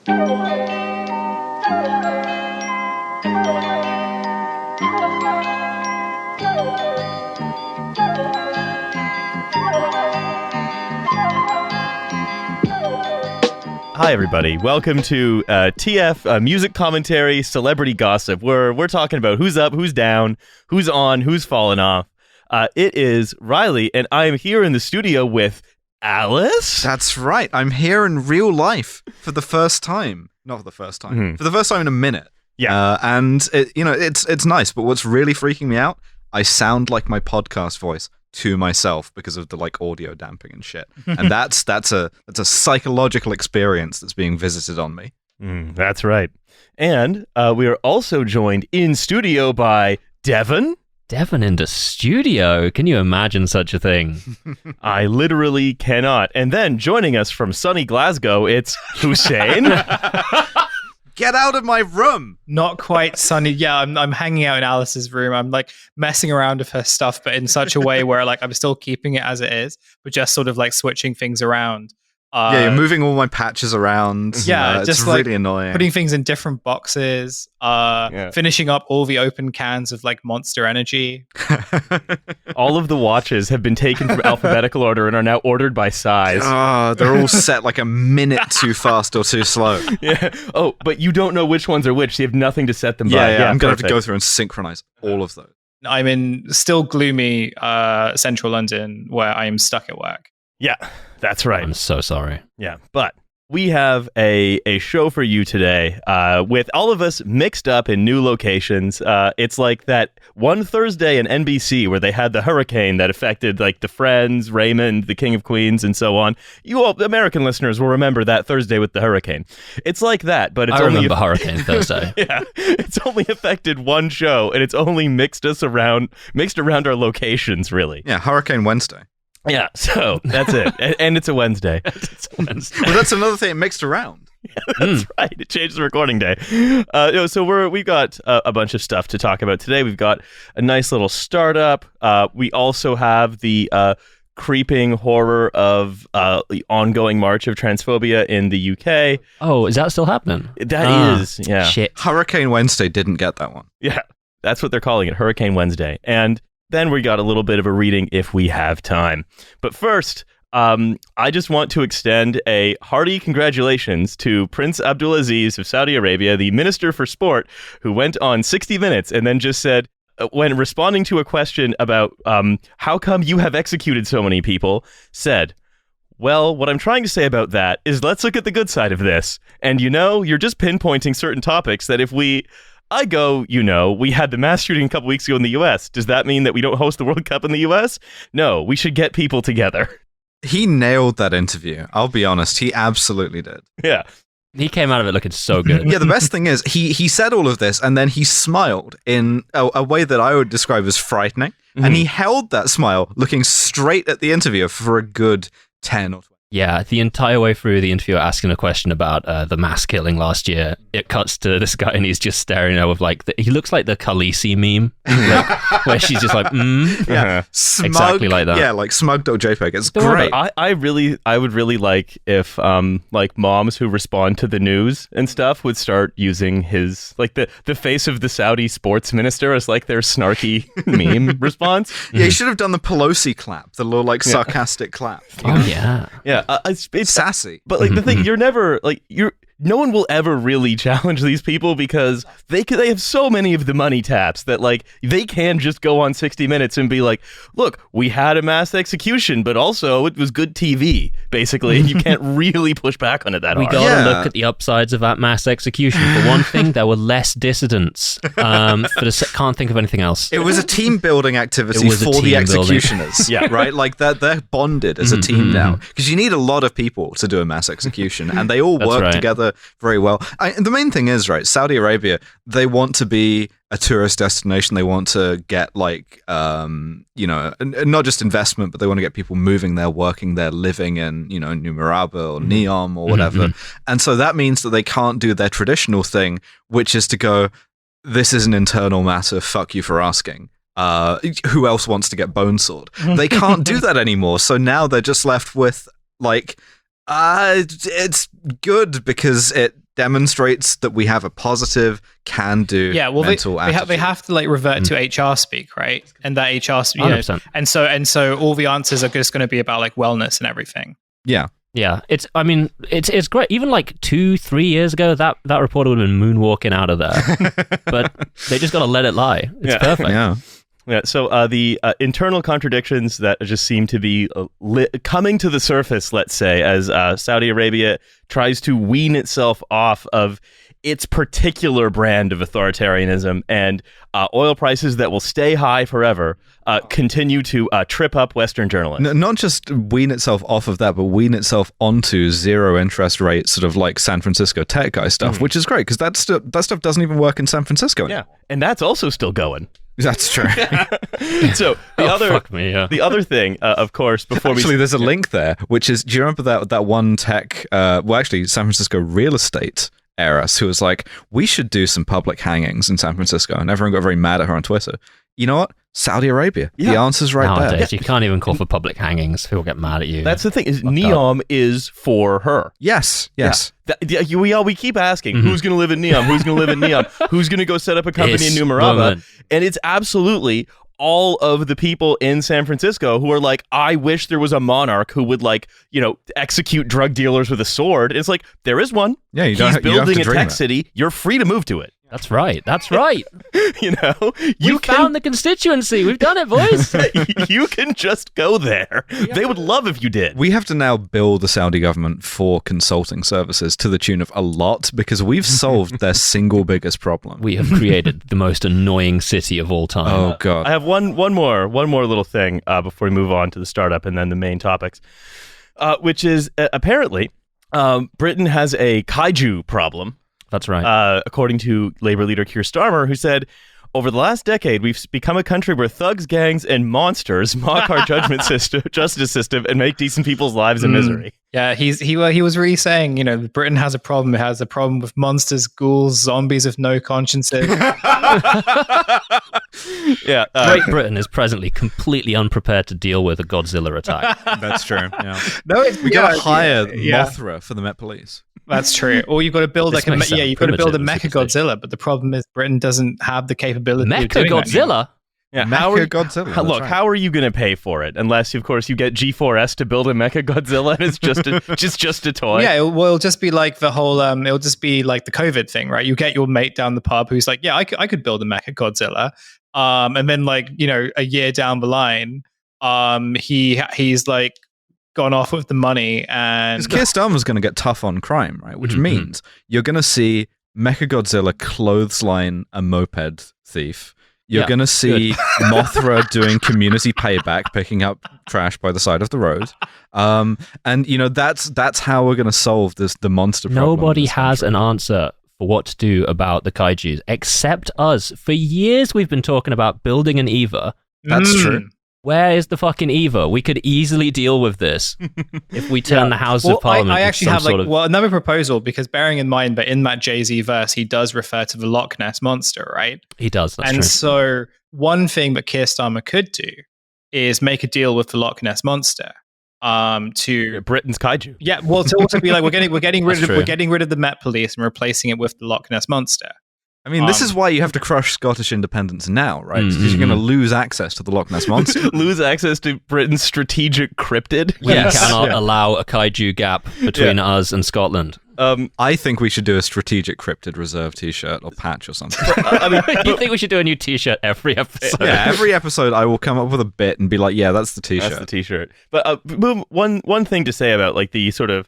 Hi, everybody. Welcome to TF Music Commentary Celebrity Gossip. We're talking about who's up, who's down, who's on, who's fallen off. It is Riley, and I am here in the studio with Alice. That's right. I'm here in real life for the first time. Not for the first time. Mm-hmm. For the first time in a minute. Yeah. And it's nice. But what's really freaking me out? I sound like my podcast voice to myself because of the audio damping and shit. And that's a psychological experience that's being visited on me. That's right. And we are also joined in studio by Devon. Devon in the studio? Can you imagine such a thing? I literally cannot. And then joining us from sunny Glasgow, it's Hussein. Get out of my room! Not quite sunny. Yeah, I'm hanging out in Alice's room. I'm messing around with her stuff, but in such a way where I'm still keeping it as it is, but just sort of switching things around. You're moving all my patches around. Yeah, it's just really annoying. Putting things in different boxes. Finishing up all the open cans of Monster Energy. All of the watches have been taken from alphabetical order and are now ordered by size. They're all set a minute too fast or too slow. Yeah. Oh, but you don't know which ones are which, so you have nothing to set them by. Yeah, I'm going to have to go through and synchronize all of those. I'm in still gloomy central London where I am stuck at work. Yeah, that's right. I'm so sorry. Yeah, but we have a show for you today with all of us mixed up in new locations. It's like that one Thursday in NBC where they had the hurricane that affected the Friends, Raymond, the King of Queens, and so on. You all, American listeners, will remember that Thursday with the hurricane. It's like that, but it's only Hurricane Thursday. Yeah, it's only affected one show, and it's only mixed around our locations, really. Yeah, Hurricane Wednesday. Yeah, so that's it. And it's a Wednesday. It's a Wednesday. Well, that's another thing it mixed around. Yeah, that's right. It changed the recording day. So we've got a bunch of stuff to talk about today. We've got a nice little startup. We also have the creeping horror of the ongoing march of transphobia in the UK. Oh, is that still happening? That is, yeah. Shit. Hurricane Wednesday didn't get that one. Yeah, that's what they're calling it, Hurricane Wednesday. And then we got a little bit of a reading if we have time. But first, I just want to extend a hearty congratulations to Prince Abdulaziz of Saudi Arabia, the Minister for Sport, who went on 60 Minutes and then just said, when responding to a question about how come you have executed so many people, said, well, what I'm trying to say about that is let's look at the good side of this. And you're just pinpointing certain topics that if we had the mass shooting a couple weeks ago in the U.S. Does that mean that we don't host the World Cup in the U.S.? No, we should get people together. He nailed that interview. I'll be honest. He absolutely did. Yeah. He came out of it looking so good. Yeah, the best thing is he said all of this and then he smiled in a way that I would describe as frightening. Mm-hmm. And he held that smile looking straight at the interviewer for a good 10 or 20. Yeah, the entire way through the interview asking a question about the mass killing last year, it cuts to this guy and he's just staring at with he looks like the Khaleesi meme, where she's just yeah, smug, exactly like that. Yeah, smug.jpg. It's great. I would really like if moms who respond to the news and stuff would start using his the face of the Saudi sports minister as their snarky meme response. Yeah, you should have done the Pelosi clap, the little sarcastic clap. Oh yeah. Yeah, it's sassy. But the thing, you're never no one will ever really challenge these people because they have so many of the money taps that they can just go on 60 Minutes and be like, look, we had a mass execution, but also it was good TV, basically, and you can't really push back on it that hard. We gotta look at the upsides of that mass execution. For one thing, there were less dissidents. Can't think of anything else. It was a team building activity for the executioners. Yeah, right. They're bonded as a team now because you need a lot of people to do a mass execution, and they all work together very well. The main thing is, right, Saudi Arabia, they want to be a tourist destination. They want to get not just investment, but they want to get people moving there, working there, living in, New Murabba or Neom or whatever. And so that means that they can't do their traditional thing, which is to go, this is an internal matter, fuck you for asking. Who else wants to get bone sawed? They can't do that anymore. So now they're just left with It's good because it demonstrates that we have a positive can-do mental attitude. They have to like revert to HR speak, right? And that HR, and so all the answers are just going to be about like wellness and everything. Yeah. Yeah, it's great. Even like 2-3 years ago, that reporter would have been moonwalking out of there, but they just got to let it lie. It's perfect. Yeah. So the internal contradictions that just seem to be coming to the surface, let's say, as Saudi Arabia tries to wean itself off of its particular brand of authoritarianism, and oil prices that will stay high forever continue to trip up Western journalists. Not just wean itself off of that, but wean itself onto zero interest rate, sort of like San Francisco tech guy stuff, which is great because that stuff doesn't even work in San Francisco anymore. Yeah, and that's also still going. That's true. So the other thing, of course, before there's a link there, which is, do you remember that one tech? San Francisco real estate heiress who was like, we should do some public hangings in San Francisco, and everyone got very mad at her on Twitter. You know what? Saudi Arabia. Yeah. The answer's right Nowadays, there. You can't even call for public hangings. People get mad at you. That's the thing. Is Neom is for her. Yes. Yeah. We keep asking, who's going to live in Neom? Who's going to live in Neom? Who's going to go set up a company in New Maraba? And it's absolutely all of the people in San Francisco who are like, I wish there was a monarch who would execute drug dealers with a sword. And it's like, there is one. Yeah, He's building a tech city. You're free to move to it. That's right. You found the constituency. We've done it, boys. You can just go there. They would love if you did. We have to now bill the Saudi government for consulting services to the tune of a lot because we've solved their single biggest problem. We have created the most annoying city of all time. Oh God! I have one more little thing before we move on to the startup and then the main topics, which is apparently Britain has a Kaiju problem. That's right. According to Labour leader Keir Starmer, who said, over the last decade, we've become a country where thugs, gangs, and monsters mock our justice system and make decent people's lives a misery. Yeah, he was really saying, Britain has a problem. It has a problem with monsters, ghouls, zombies with no consciences. Yeah, Great Britain is presently completely unprepared to deal with a Godzilla attack. That's true. Yeah. We got to hire Mothra for the Met Police. That's true. Or you've got to build you've got to build a Mecha Godzilla, but the problem is Britain doesn't have the capability of doing Godzilla? Yeah, Godzilla. Look, how are you going to pay for it? Unless, of course, you get G4S to build a Mecha Godzilla and it's just a toy. Yeah, it'll just be like the whole, it'll just be like the COVID thing, right? You get your mate down the pub who's like, yeah, I could build a Mecha Godzilla. And then a year down the line, he's like, gone off with the money, and Keir Starmer's going to get tough on crime, right? Which means you're going to see Mechagodzilla clothesline a moped thief. You're going to see Mothra doing community payback, picking up trash by the side of the road. And that's how we're going to solve the monster problem. Nobody has an answer for what to do about the kaijus except us. For years we've been talking about building an EVA. That's true. Where is the fucking EVA? We could easily deal with this if we turn the House of Parliament. I actually have another proposal, because bearing in mind that in that Jay-Z verse, he does refer to the Loch Ness Monster, right? He does, that's true. And so one thing that Keir Starmer could do is make a deal with the Loch Ness Monster to Britain's Kaiju. Yeah, well, to also be like, we're getting rid of the Met Police and replacing it with the Loch Ness Monster. I mean, this is why you have to crush Scottish independence now, right? Because you're going to lose access to the Loch Ness Monster. Lose access to Britain's strategic cryptid. We cannot allow a kaiju gap between us and Scotland. I think we should do a strategic cryptid reserve t-shirt or patch or something. You think we should do a new t-shirt every episode? Yeah, every episode I will come up with a bit and be like, yeah, that's the t-shirt. That's the t-shirt. But one thing to say about like the sort of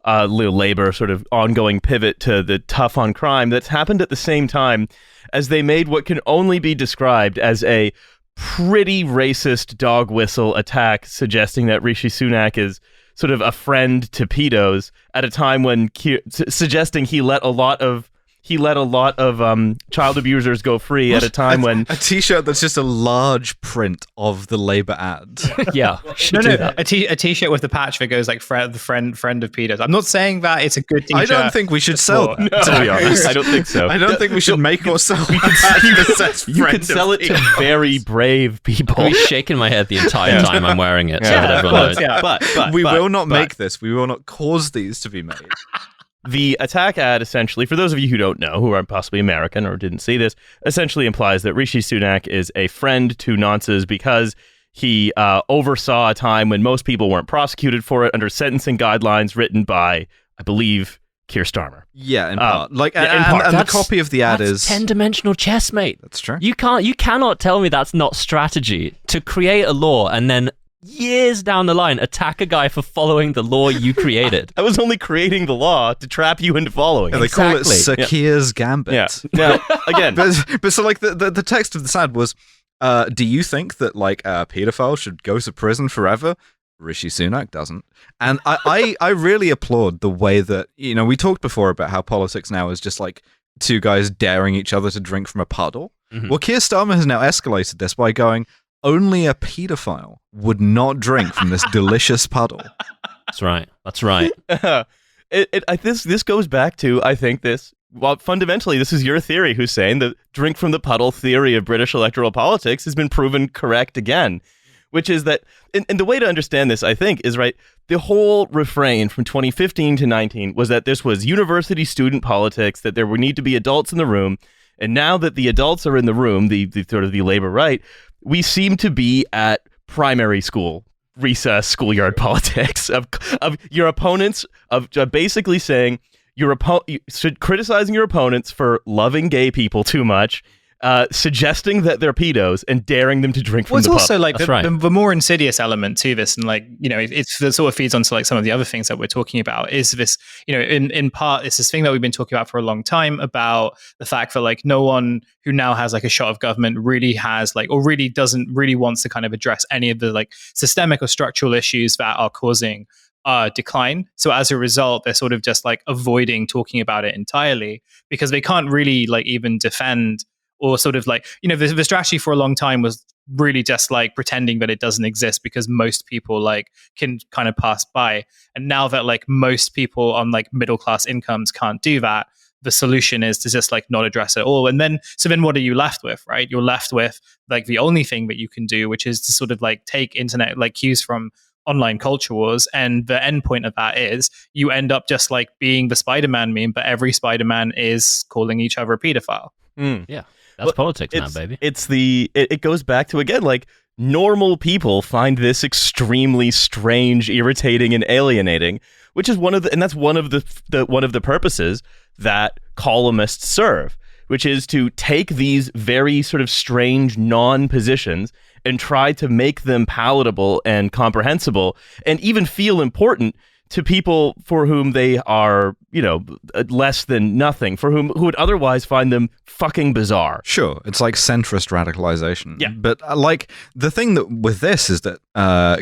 Labour sort of ongoing pivot to the tough on crime that's happened at the same time as they made what can only be described as a pretty racist dog whistle attack, suggesting that Rishi Sunak is sort of a friend to pedos at a time when suggesting he let a lot of he let a lot of child abusers go free at a time when a T-shirt that's just a large print of the Labour ad. Yeah, a T-shirt with the patch that goes like friend of pedos. I'm not saying that it's a good T-shirt. I don't think we should sell that. No, to be honest, I don't think so. I don't think we should make or sell. You could sell it to very brave people. I'll be shaking my head the entire time I'm wearing it, so that everyone knows. Yeah. But we will not make this. We will not cause these to be made. The attack ad, essentially, for those of you who don't know, who are possibly American or didn't see this, essentially implies that Rishi Sunak is a friend to nonces because he oversaw a time when most people weren't prosecuted for it under sentencing guidelines written by, I believe, Keir Starmer. Yeah, in part. In part. And the copy of the ad is 10-dimensional chess, mate. That's true. You cannot tell me that's not strategy to create a law and then years down the line attack a guy for following the law you created. I was only creating the law to trap you into following. Yeah, they call it Sakir's Gambit. Yeah. Now, again, but so like the text of this ad was, do you think that like a pedophile should go to prison forever? Rishi Sunak doesn't. And I really applaud the way that, we talked before about how politics now is just like two guys daring each other to drink from a puddle. Mm-hmm. Well, Keir Starmer has now escalated this by going, only a pedophile would not drink from this delicious puddle. That's right. This goes back to, I think fundamentally, this is your theory, Hussein. The drink from the puddle theory of British electoral politics has been proven correct again, which is that, and the way to understand this, I think, is right. The whole refrain from 2015 to 19 was that this was university student politics, that there would need to be adults in the room. And now that the adults are in the room, the sort of the Labour right, we seem to be at primary school recess schoolyard politics of your opponents, of basically saying criticizing your opponents for loving gay people too much, suggesting that they're pedos and daring them to drink from the puddle. It's also like the more insidious element to this, and like, it sort of feeds onto like some of the other things that we're talking about, is this, in part, it's this thing that we've been talking about for a long time about the fact that like no one who now has like a shot of government really has like, or really doesn't really wants to kind of address any of the like systemic or structural issues that are causing decline. So as a result, they're sort of just like avoiding talking about it entirely because they can't really like even defend, or sort of like, the strategy for a long time was really just like pretending that it doesn't exist because most people like can kind of pass by. And now that like most people on like middle class incomes can't do that, the solution is to just like not address it all. And then what are you left with, right? You're left with like the only thing that you can do, which is to sort of like take internet like cues from online culture wars. And the end point of that is you end up just like being the Spider-Man meme, but every Spider-Man is calling each other a pedophile. Yeah. That's politics now, baby. It goes back to, again, like, normal people find this extremely strange, irritating, and alienating, which is one of the purposes that columnists serve, which is to take these very sort of strange non-positions and try to make them palatable and comprehensible and even feel important to people for whom they are, less than nothing, who would otherwise find them fucking bizarre. Sure, it's like centrist radicalization. Yeah. But like the thing that with this is that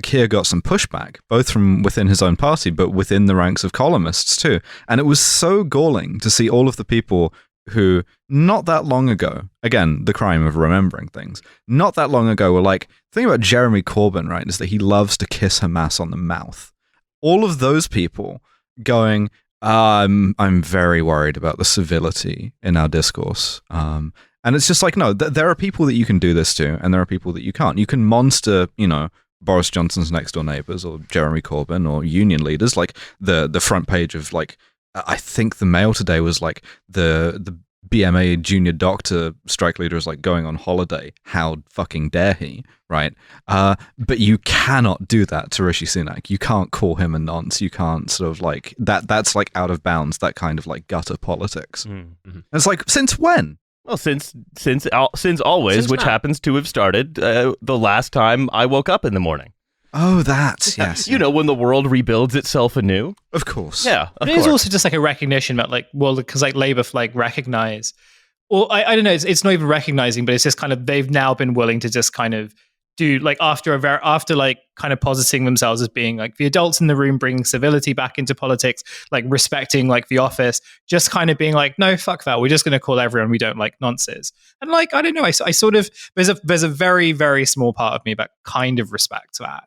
Keir got some pushback, both from within his own party, but within the ranks of columnists too. And it was so galling to see all of the people who, not that long ago, again, the crime of remembering things, not that long ago were like, the thing about Jeremy Corbyn, right, is that he loves to kiss Hamas on the mouth. All of those people going, I'm very worried about the civility in our discourse. And it's just like, no, there are people that you can do this to, and there are people that you can't. You can monster, Boris Johnson's next door neighbors or Jeremy Corbyn or union leaders, like the front page of like, I think the Mail today was like the BMA junior doctor strike leader is like going on holiday. How fucking dare he, right? But you cannot do that to Rishi Sunak. You can't call him a nonce. You can't sort of like that. That's like out of bounds. That kind of like gutter politics. Mm-hmm. And it's like, since when? Well, since always, which happens to have started the last time I woke up in the morning. Oh, that, yes. When the world rebuilds itself anew. Of course. Yeah, But it is also just like a recognition that like, well, because like Labour like recognize, or I don't know, it's not even recognizing, but it's just kind of, they've now been willing to just kind of do like after like kind of positing themselves as being like the adults in the room, bringing civility back into politics, like respecting like the office, just kind of being like, no, fuck that, we're just going to call everyone we don't like nonces. And like, I don't know, I sort of, there's a very, very small part of me that kind of respects that.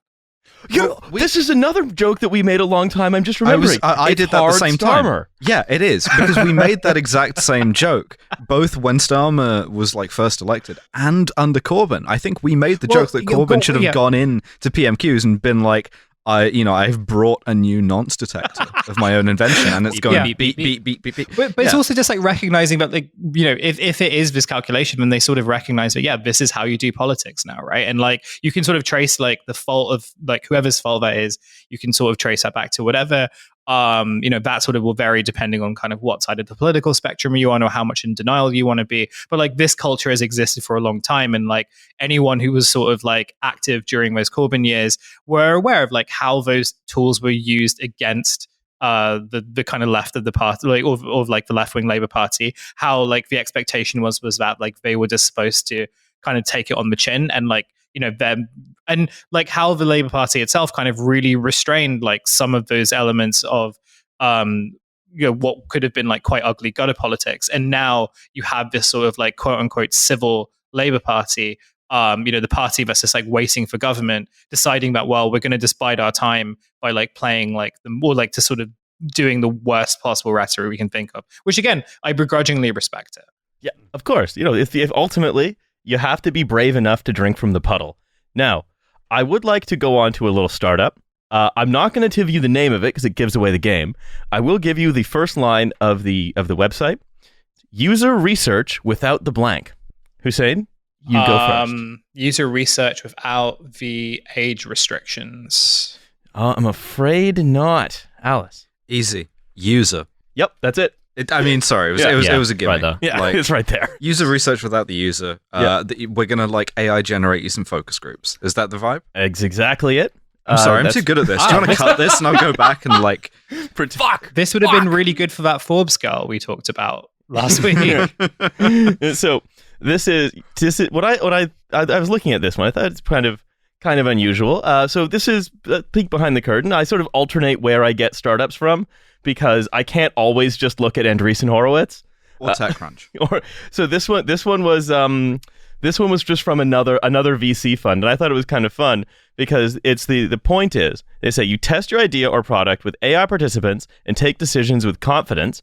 This is another joke that we made a long time. I'm just remembering. I did that at the same time. Yeah, it is, because we made that exact same joke, both when Starmer was like first elected and under Corbyn. I think we made the joke that Corbyn should have gone in to PMQs and been like, I've brought a new nonce detector of my own invention, and it's going beep, beep, beep, beep, beep. But it's also just like recognizing that, like, if it is this calculation, then they sort of recognize that, this is how you do politics now, right? And like, you can sort of trace like the fault of like whoever's fault that is, you can sort of trace that back to whatever. That sort of will vary depending on kind of what side of the political spectrum you're on or how much in denial you want to be. But like, this culture has existed for a long time, and like anyone who was sort of like active during those Corbyn years were aware of like how those tools were used against the kind of left of the party, like or like the left-wing Labour Party. How like the expectation was that like they were just supposed to kind of take it on the chin, and like, them, and like how the Labour Party itself kind of really restrained like some of those elements of what could have been like quite ugly gutter politics. And now you have this sort of like quote unquote civil Labour Party, the party that's just like waiting for government, deciding that, well, we're going to just bide our time by like playing like the more like to sort of doing the worst possible rhetoric we can think of, which again, I begrudgingly respect it. Yeah, of course. If ultimately you have to be brave enough to drink from the puddle. Now, I would like to go on to a little startup. I'm not going to give you the name of it because it gives away the game. I will give you the first line of the website. User research without the blank. Hussein, you go first. User research without the age restrictions. I'm afraid not. Alice. Easy. User. Yep, that's it. It was a gimme. Right, yeah, like, it's right there. User research without the user. We're going to like AI generate you some focus groups. Is that the vibe? It's exactly it. I'm sorry, I'm too good at this. Do you want to cut this and I'll go back and like... Fuck! This would have been really good for that Forbes girl we talked about last week. So this is what I was looking at this one. I thought it's kind of unusual. So this is a peek behind the curtain. I sort of alternate where I get startups from, because I can't always just look at Andreessen Horowitz or TechCrunch. So this one was just from another VC fund, and I thought it was kind of fun because it's the point is they say you test your idea or product with AI participants and take decisions with confidence.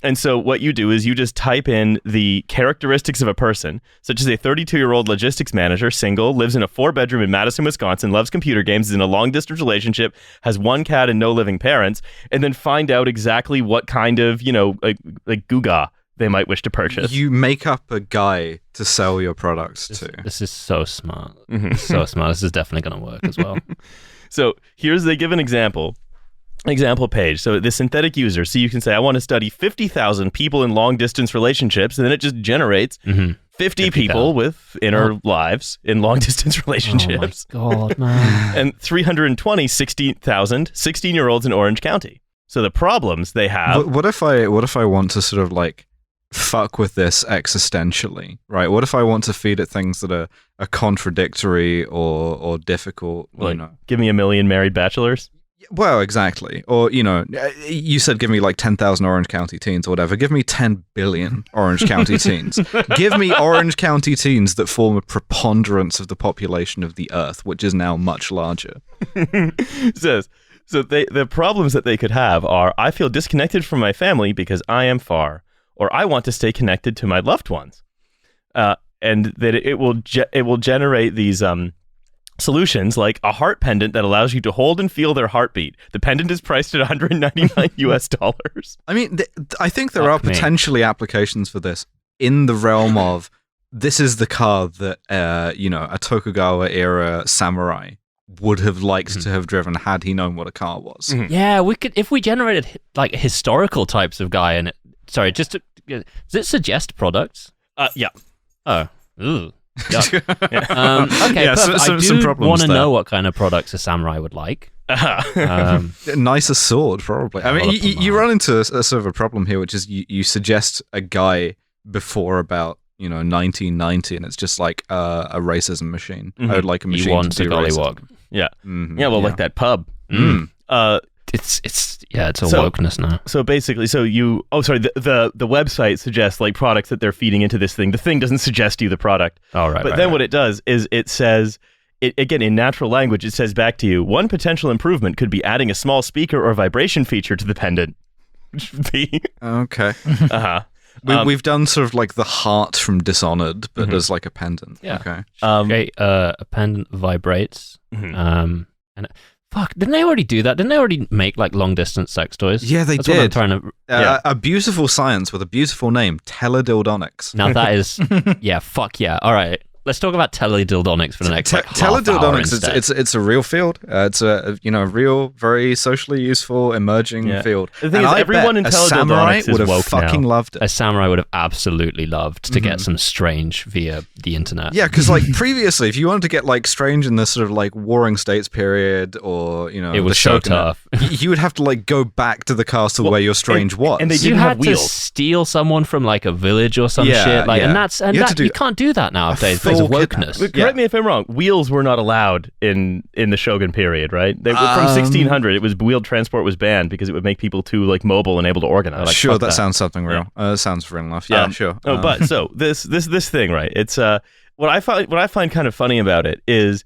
And so what you do is you just type in the characteristics of a person, such as a 32-year-old logistics manager, single, lives in a 4-bedroom in Madison, Wisconsin, loves computer games, is in a long-distance relationship, has 1 cat and no living parents, and then find out exactly what kind of, like Guga they might wish to purchase. You make up a guy to sell your products to. This is so smart. Mm-hmm. So smart. This is definitely going to work as well. So they give an example page. So the synthetic user, so you can say, I want to study 50,000 people in long distance relationships, and then it just generates 50 people with inner lives in long distance relationships. Oh my God, man. And 320 16,000 16-year-olds in Orange County. So the problems they have. What if I want to sort of like fuck with this existentially, right? What if I want to feed it things that are contradictory or difficult? Like, give me 1 million married bachelors? Well, exactly. Or, you said give me like 10,000 Orange County teens or whatever. Give me 10 billion Orange County teens. Give me Orange County teens that form a preponderance of the population of the Earth, which is now much larger. So the problems that they could have are, I feel disconnected from my family because I am far, or I want to stay connected to my loved ones. And that it will generate these solutions like a heart pendant that allows you to hold and feel their heartbeat. The pendant is priced at $199 US. I mean, I think there are potentially applications for this in the realm of, this is the car that a Tokugawa era samurai would have liked to have driven had he known what a car was. Mm-hmm. Yeah, we could, if we generated like historical types of guy in it. Sorry, does it suggest products? Yeah. Oh. Ooh. Okay, yeah, I do want to know what kind of products a samurai would like. Nicer sword, probably. I mean, you run into a sort of a problem here, which is you suggest a guy before about 1990, and it's just like a racism machine. I would like a machine He wants to a do racism. gollywog. Yeah. Like that pub. It's all wokeness now. So basically, the website suggests like products that they're feeding into this thing. The thing doesn't suggest you the product. Oh, right. But then what it does is it says, again, in natural language, it says back to you, one potential improvement could be adding a small speaker or vibration feature to the pendant. Which would be... Okay. Uh-huh. We've done sort of like the heart from Dishonored, but as like a pendant. Yeah. Okay. A pendant vibrates. And fuck, didn't they already do that? Didn't they already make like long distance sex toys? Yeah, they That's did. What I'm trying to, a beautiful science with a beautiful name, teledildonics. Now that is, fuck yeah. All right. Let's talk about teledildonics for the next teledildonics. It's a real field. It's a real, very socially useful, emerging field. The thing is, everyone in teledildonics would have woke fucking now. loved it. A samurai would have absolutely loved to get some strange via the internet. Yeah, because like previously, if you wanted to get like strange in this sort of like Warring States period, or it was so tough. You would have to like go back to the castle where your strange was, and they you didn't had have wheels. to steal someone from like a village or some shit, like, and you can't do that nowadays. Of wokeness. Correct me if I'm wrong. Wheels were not allowed in the Shogun period, right? From 1600, it was wheeled transport was banned because it would make people too like mobile and able to organize. Like, sure, that sounds something real. Sounds real enough. Yeah, sure. But so this thing, right? It's what I find kind of funny about it is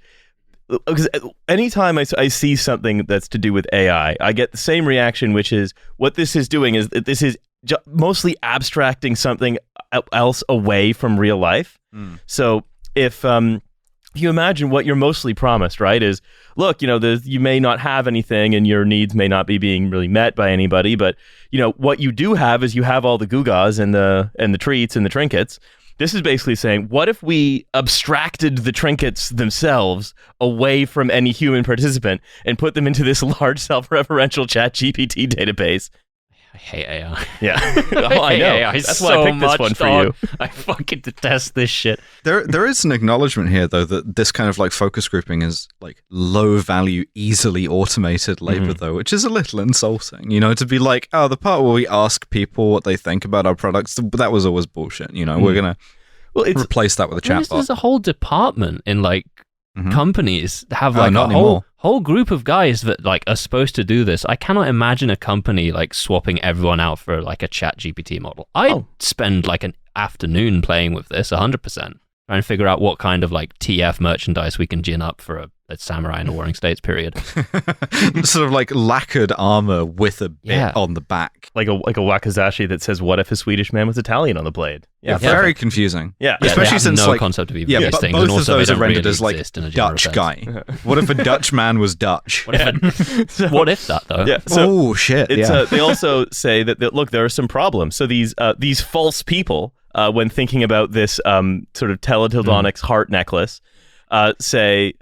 because anytime I see something that's to do with AI, I get the same reaction, which is what this is doing is that this is mostly abstracting something else away from real life. So if you imagine what you're mostly promised, right, is look, you may not have anything and your needs may not be being really met by anybody, but what you do have is you have all the gewgaws and the treats and the trinkets. This is basically saying, what if we abstracted the trinkets themselves away from any human participant and put them into this large self-referential ChatGPT database? I hate AI. Yeah. I know. AI That's why I picked this one for you. I fucking detest this shit. There is an acknowledgement here, though, that this kind of like focus grouping is like low value, easily automated labor, though, which is a little insulting, to be like, oh, the part where we ask people what they think about our products, that was always bullshit. We're going to replace that with a chatbot. There's a whole department in like companies that have like whole group of guys that like are supposed to do this. I cannot imagine a company like swapping everyone out for like a ChatGPT model. I'd spend like an afternoon playing with this 100%, trying to figure out what kind of like TF merchandise we can gin up for a samurai in the Warring States period. Sort of like lacquered armor with a bit on the back, like a wakizashi that says, "What if a Swedish man was Italian?" on the blade. Yeah, very confusing. Yeah, especially since no like concept of either of these things, both and also of those they are don't rendered really as like Dutch guy. What if a Dutch man was Dutch? What if that though? Yeah. So, shit. They also say that look, there are some problems. So these false people, when thinking about this sort of teledildonics heart necklace, say.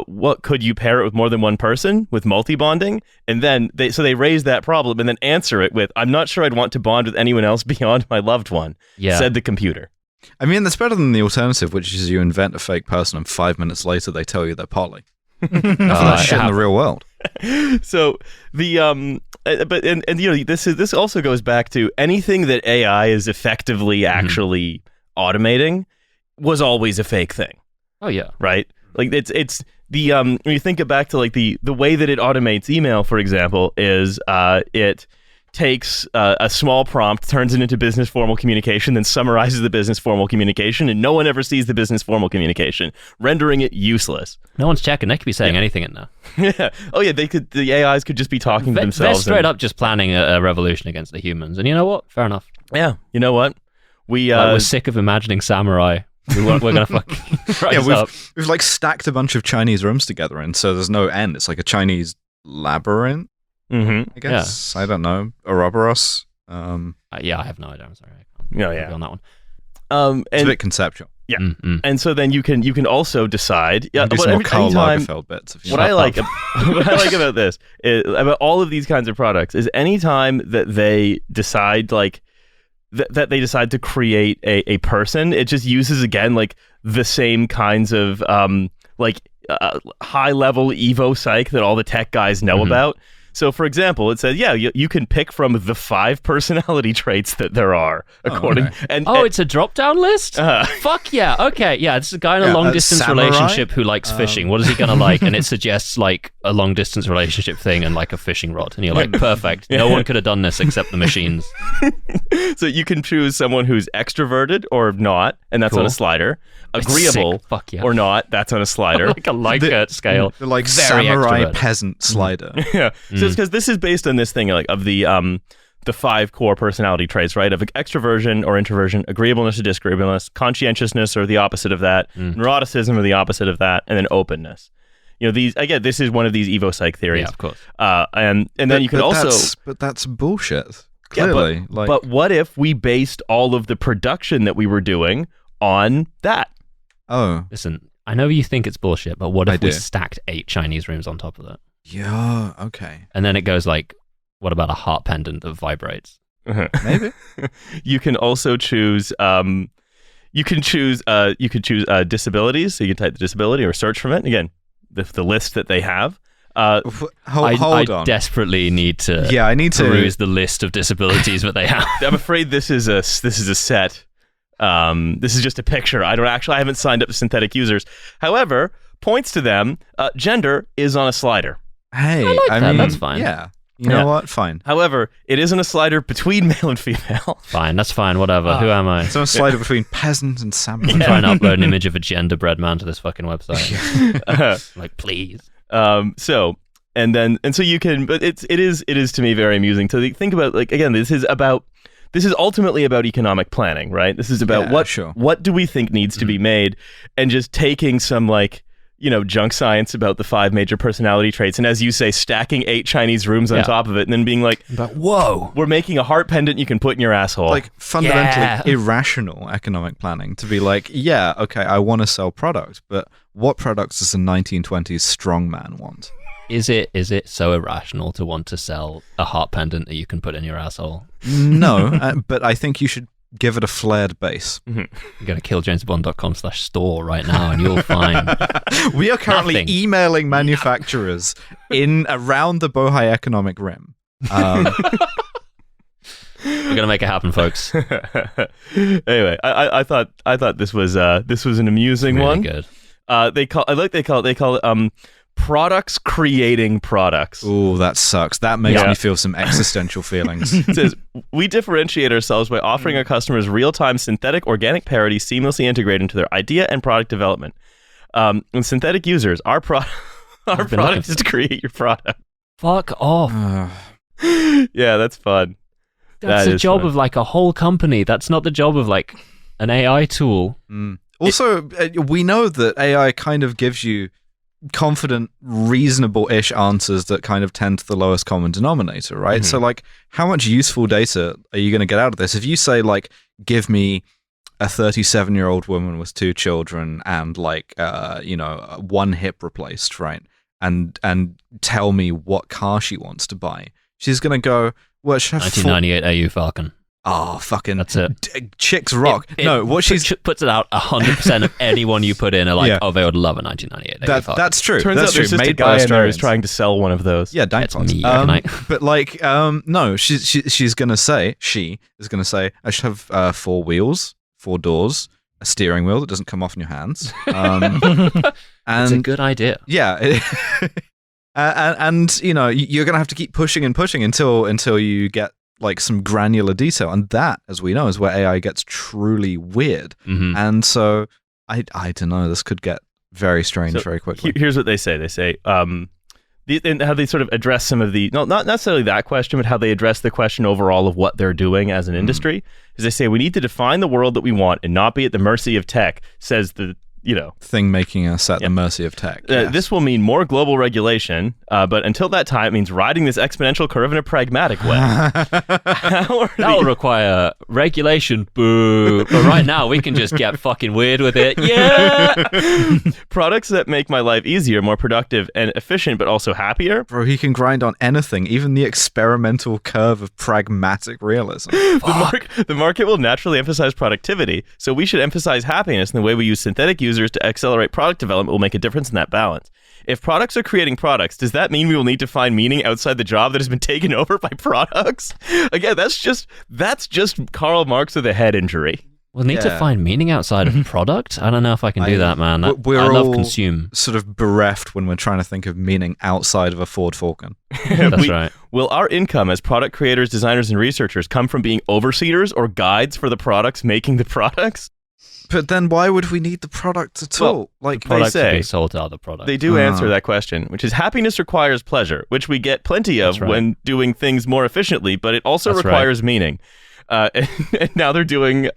What could you pair it with more than one person with multi-bonding? And then they raise that problem and then answer it with, I'm not sure I'd want to bond with anyone else beyond my loved one, said the computer. I mean, that's better than the alternative, which is you invent a fake person and 5 minutes later they tell you they're poly. That's shit in the real world. So the this also goes back to anything that AI is effectively actually automating was always a fake thing. Oh yeah. Right? Like it's the when you think it back to like the way that it automates email, for example, is it takes a small prompt, turns it into business formal communication, then summarizes the business formal communication, and no one ever sees the business formal communication, rendering it useless. No one's checking. They could be saying anything in there. Yeah. Oh yeah. The AIs could just be talking to themselves. They're straight up just planning a revolution against the humans. And you know what? Fair enough. Yeah. You know what? We're sick of imagining samurai. We're gonna fucking rise up. We've like stacked a bunch of Chinese rooms together, and so there's no end. It's like a Chinese labyrinth. I guess. I don't know. Ouroboros. Yeah, I have no idea. I'm sorry. I can't on that one. It's a bit conceptual. Yeah, and so then you can also decide. Yeah, do some more Karl Lagerfeld bits. What I like about this is about all of these kinds of products is anytime that they decide like. That they decide to create a person, it just uses again like the same kinds of high level Evo psych that all the tech guys know about. So, for example, it says, you can pick from the 5 personality traits that there are, according. It's a drop-down list? Fuck yeah. Okay, yeah, it's a guy in a long-distance relationship who likes fishing. What is he gonna like? And it suggests like a long-distance relationship thing and like a fishing rod. And you're like, perfect. No one could have done this except the machines. So you can choose someone who's extroverted or not, and that's on a slider. Agreeable or not, that's on a slider. Like a Likert scale. The like very samurai peasant slider. Yeah. So it's because this is based on this thing like of the 5 core personality traits, right? Of extroversion or introversion, agreeableness or disagreeableness, conscientiousness or the opposite of that, neuroticism or the opposite of that, and then openness. This is one of these Evo Psych theories. Yeah, of course. And then you can also... But that's bullshit. Clearly. Yeah, but what if we based all of the production that we were doing on that? Oh. Listen, I know you think it's bullshit, but what if we stacked 8 Chinese rooms on top of that? Yeah, okay. And then it goes like, what about a heart pendant that vibrates? Maybe. You can also choose... you could choose disabilities, so you can type the disability or search from it. Again, the list that they have. Hold on. I desperately need to. Yeah, I need to peruse the list of disabilities that they have. I'm afraid this is a set. This is just a picture. I haven't signed up to synthetic users. However, points to them. Gender is on a slider. Hey, I mean, that's fine. Yeah. You know what? Fine. However, it isn't a slider between male and female. Fine, that's fine. Whatever. Who am I? It's not a slider between peasant and samurai. I'm trying to upload an image of a genderbread man to this fucking website. Like, please. So you can, but it is to me very amusing to think about. Like, again, this is ultimately about economic planning, right? This is about what do we think needs to be made, and just taking some junk science about the 5 major personality traits, and as you say, stacking 8 Chinese rooms on top of it, and then being like, whoa, we're making a heart pendant you can put in your asshole. Like, fundamentally irrational economic planning to be like, yeah, okay, I want to sell product, but what products does a 1920s strongman want? Is it so irrational to want to sell a heart pendant that you can put in your asshole? No, but I think you should give it a flared base. You go to killjamesbond.com/store right now and you'll find we are currently emailing manufacturers in around the Bohai economic rim. We're gonna make it happen, folks. Anyway, I thought this was an amusing really one. Good. They call it products creating products. Oh, that sucks. That makes me feel some existential feelings. It says, we differentiate ourselves by offering our customers real-time synthetic organic parity seamlessly integrated into their idea and product development. And synthetic users, our product is to create your product. Fuck off. Yeah, that's fun. That's the job of like a whole company. That's not the job of like an AI tool. Also, we know that AI kind of gives you confident, reasonable-ish answers that kind of tend to the lowest common denominator, right? So, like, how much useful data are you going to get out of this? If you say, like, give me a 37-year-old woman with 2 children and, like, 1 hip replaced, right? And tell me what car she wants to buy. She's going to go, well, 1998 AU Falcon. Oh, fucking that's it. Chicks rock. What she's puts it out 100% of anyone you put in are like, oh, they would love a 1998. That's true. Turns that's out there's true. just Made a guy in there who's Australians. trying to sell one of those. Yeah, dank that's me. But like, no, she's gonna say I should have 4 wheels, 4 doors, a steering wheel that doesn't come off in your hands. And it's a good idea. Yeah. And you're gonna have to keep pushing and pushing until you get like some granular detail, and that, as we know, is where AI gets truly weird. And so I don't know, this could get very strange very quickly. Here's what they say. They say and how they sort of address some of the not necessarily that question, but how they address the question overall of what they're doing as an industry. Is they say we need to define the world that we want and not be at the mercy of tech. Says the thing making us at the mercy of tech. Yes. This will mean more global regulation, but until that time, it means riding this exponential curve in a pragmatic way. That will require regulation, boo. But right now, we can just get fucking weird with it. Yeah! Products that make my life easier, more productive, and efficient, but also happier. Bro, he can grind on anything, even the experimental curve of pragmatic realism. The market will naturally emphasize productivity, so we should emphasize happiness in the way we use synthetic users users to accelerate product development will make a difference in that balance. If products are creating products, does that mean we will need to find meaning outside the job that has been taken over by products? Again, that's just Karl Marx with a head injury. We'll need to find meaning outside of product? I don't know if I can do that, man. I love consume. Sort of bereft when we're trying to think of meaning outside of a Ford Falcon. That's right. Will our income as product creators, designers, and researchers come from being overseers or guides for the products making the products? But then why would we need the product at all? Like the products are being sold to other products. They do answer that question, which is happiness requires pleasure, which we get plenty of when doing things more efficiently, but it also requires meaning. And now they're doing...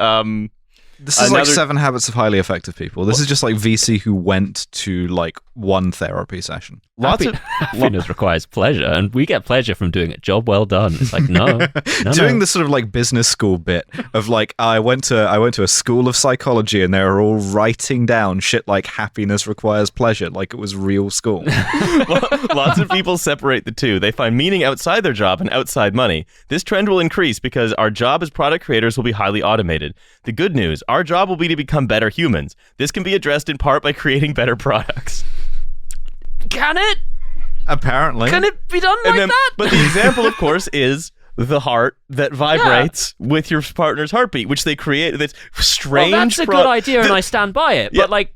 this is like 7 Habits of Highly Effective People. This is just like VC who went to like one therapy session. Happiness requires pleasure, and we get pleasure from doing a job well done. It's like, no. Doing the sort of like business school bit of like, I went to a school of psychology and they were all writing down shit like happiness requires pleasure, like it was real school. Lots of people separate the two. They find meaning outside their job and outside money. This trend will increase because our job as product creators will be highly automated. The good news, our job will be to become better humans. This can be addressed in part by creating better products. Can it? Apparently. Can it be done that? But the example, of course, is the heart that vibrates with your partner's heartbeat, which they create. That's strange. Well, that's a good idea, and I stand by it. But like,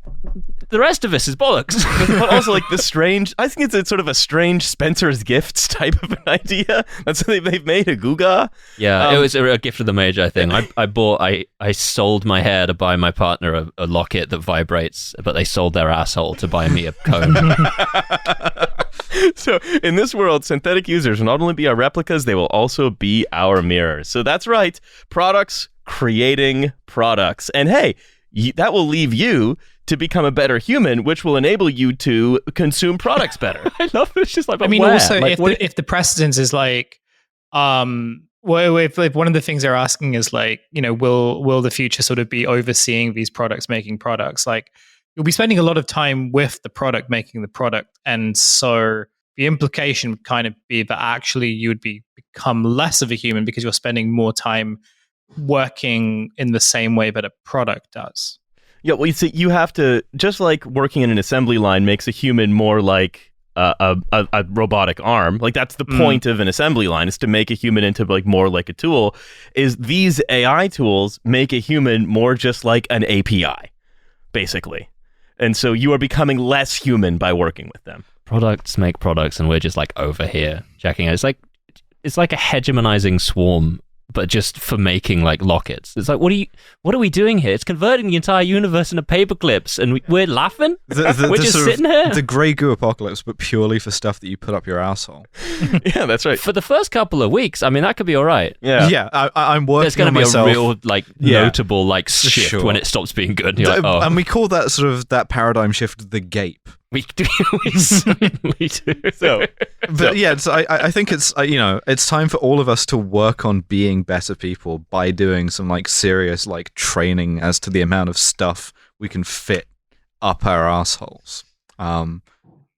the rest of us is bollocks. But also, like, the strange. I think it's a sort of a strange Spencer's Gifts type of an idea. That's what they've made a Guga. Yeah, it was a gift of the mage. I think I sold my hair to buy my partner a locket that vibrates, but they sold their asshole to buy me a comb. So in this world, synthetic users will not only be our replicas, they will also be our mirrors. So that's right, products creating products. And hey, that will leave you to become a better human, which will enable you to consume products better. I love it. It's just like, I mean, also, like, if the precedence is like, well, if one of the things they're asking is like, you know, will the future sort of be overseeing these products, making products? Like, you'll be spending a lot of time with the product, making the product, and so the implication would kind of be that actually you would become less of a human because you're spending more time working in the same way that a product does. Yeah, well, you see, you have to, just like working in an assembly line makes a human more like a robotic arm. Like, that's the point of an assembly line, is to make a human into like more like a tool. Is these AI tools make a human more just like an API, basically. And so you are becoming less human by working with them. Products make products, and we're just like over here checking it. It's like a hegemonizing swarm, but just for making like lockets. It's like, what are we doing here? It's converting the entire universe into paper clips, and we're laughing. We're just sitting here. The grey goo apocalypse, but purely for stuff that you put up your asshole. Yeah, that's right. For the first couple of weeks, I mean, that could be all right. Yeah. I'm working. There's going to be myself. a real like notable like shift when it stops being good. You're like, oh. And we call that sort of that paradigm shift the gape. We certainly do. So I think it's it's time for all of us to work on being better people by doing some like serious like training as to the amount of stuff we can fit up our assholes. And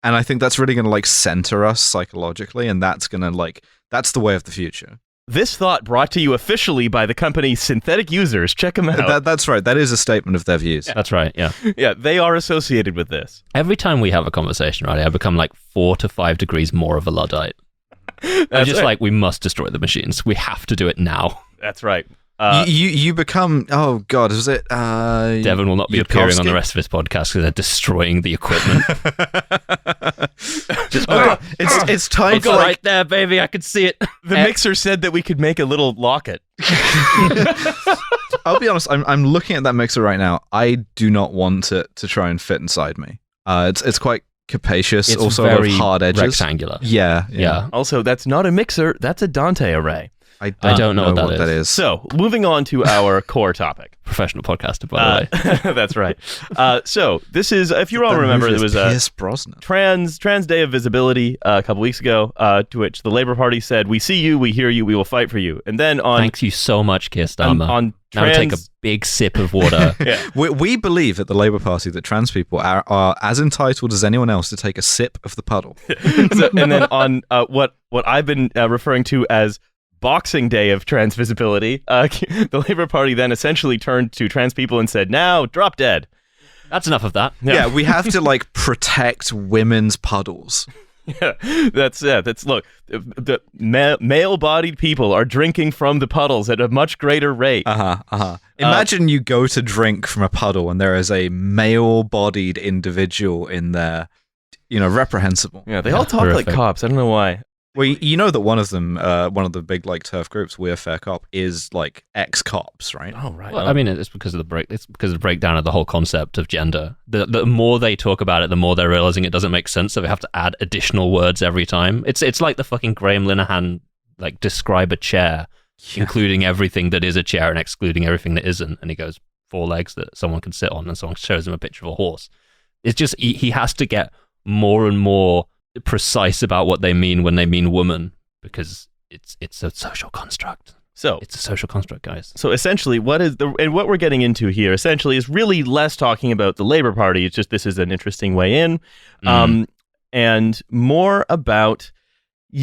I think that's really going to like center us psychologically, and that's going to that's the way of the future. This thought brought to you officially by the company Synthetic Users. Check them out. That's right. That is a statement of their views. That's right, yeah. Yeah, they are associated with this. Every time we have a conversation, Riley, I become like 4 to 5 degrees more of a Luddite. I'm just like, we must destroy the machines. We have to do it now. That's right. You become, oh God, is it? Devon will not be appearing on the rest of his podcast because they're destroying the equipment. It's time for right there, baby. I could see it. The mixer said that we could make a little locket. I'll be honest. I'm looking at that mixer right now. I do not want it to try and fit inside me. It's quite capacious. It's also very hard edges. Rectangular. Yeah. Also, that's not a mixer. That's a Dante array. I don't know what that is. So, moving on to our core topic. Professional podcaster, by the way. That's right. So, this is, if you all remember, there was a trans Day of Visibility a couple weeks ago, to which the Labour Party said, "We see you, we hear you, we will fight for you." And then thanks you so much, Keir Starmer. Now take a big sip of water. We believe at the Labour Party that trans people are as entitled as anyone else to take a sip of the puddle. And then on what I've been referring to as Boxing Day of trans visibility, the Labour Party then essentially turned to trans people and said, "Now, drop dead." That's enough of that. Yeah, we have to like protect women's puddles. Yeah, that's look, the male-bodied people are drinking from the puddles at a much greater rate. Imagine you go to drink from a puddle and there is a male-bodied individual in there. Reprehensible. Yeah, they all talk horrific. Like cops. I don't know why. Well, you know that one of them, one of the big like turf groups, We're Fair Cop, is like ex-cops, right? Oh, right. Well, I mean, it's because of the breakdown of the whole concept of gender. The more they talk about it, the more they're realizing it doesn't make sense. So they have to add additional words every time. It's like the fucking Graham Linehan like describe a chair, including everything that is a chair and excluding everything that isn't. And he goes 4 legs that someone can sit on, and someone shows him a picture of a horse. It's just he has to get more and more precise about what they mean when they mean woman, because it's a social construct. So it's a social construct, guys. So essentially, what we're getting into here essentially is really less talking about the Labour Party. It's just this is an interesting way in, and more about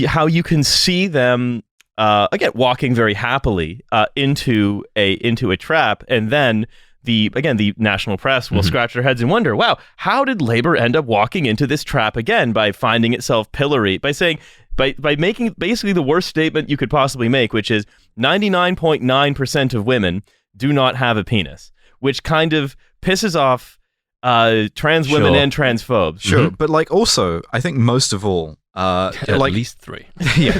how you can see them again walking very happily into a trap, and then the national press will scratch their heads and wonder, wow, how did Labour end up walking into this trap again by finding itself pillory, by saying, by making basically the worst statement you could possibly make, which is 99.9% of women do not have a penis, which kind of pisses off trans women and transphobes. Sure, but like also, I think most of all, at least 3. Yeah,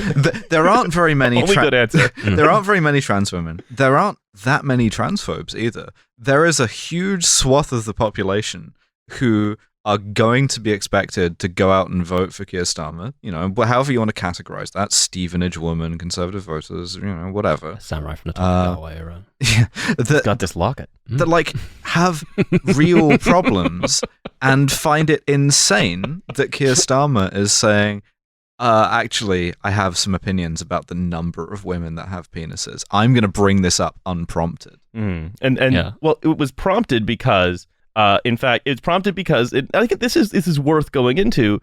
there aren't very many. Only good answer. There aren't very many trans women. There aren't that many transphobes either. There is a huge swath of the population who are going to be expected to go out and vote for Keir Starmer. However you want to categorize that: Stevenage woman, conservative voters, whatever. Samurai from the top of the way around. Yeah, got this locket. That like have real problems and find it insane that Keir Starmer is saying, actually, I have some opinions about the number of women that have penises. I'm going to bring this up unprompted. Well, it was prompted because, in fact, it's prompted because I think this is worth going into.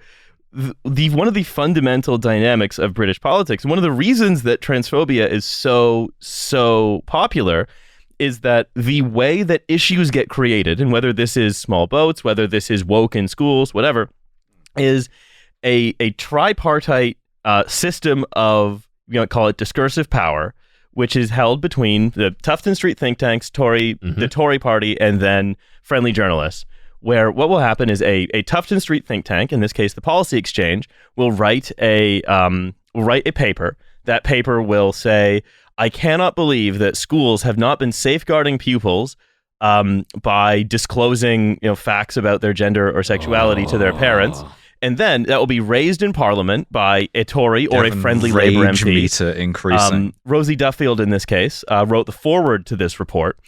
One of the fundamental dynamics of British politics, one of the reasons that transphobia is so popular, is that the way that issues get created, and whether this is small boats, whether this is woke in schools, whatever, is a tripartite system of, call it discursive power, which is held between the Tufton Street think tanks, the Tory party, and then friendly journalists, where what will happen is a Tufton Street think tank, in this case the Policy Exchange, will write a paper. That paper will say, I cannot believe that schools have not been safeguarding pupils by disclosing facts about their gender or sexuality to their parents. And then that will be raised in Parliament by a Tory or a friendly Labour MP. Meter increasing. Rosie Duffield, in this case, wrote the foreword to this report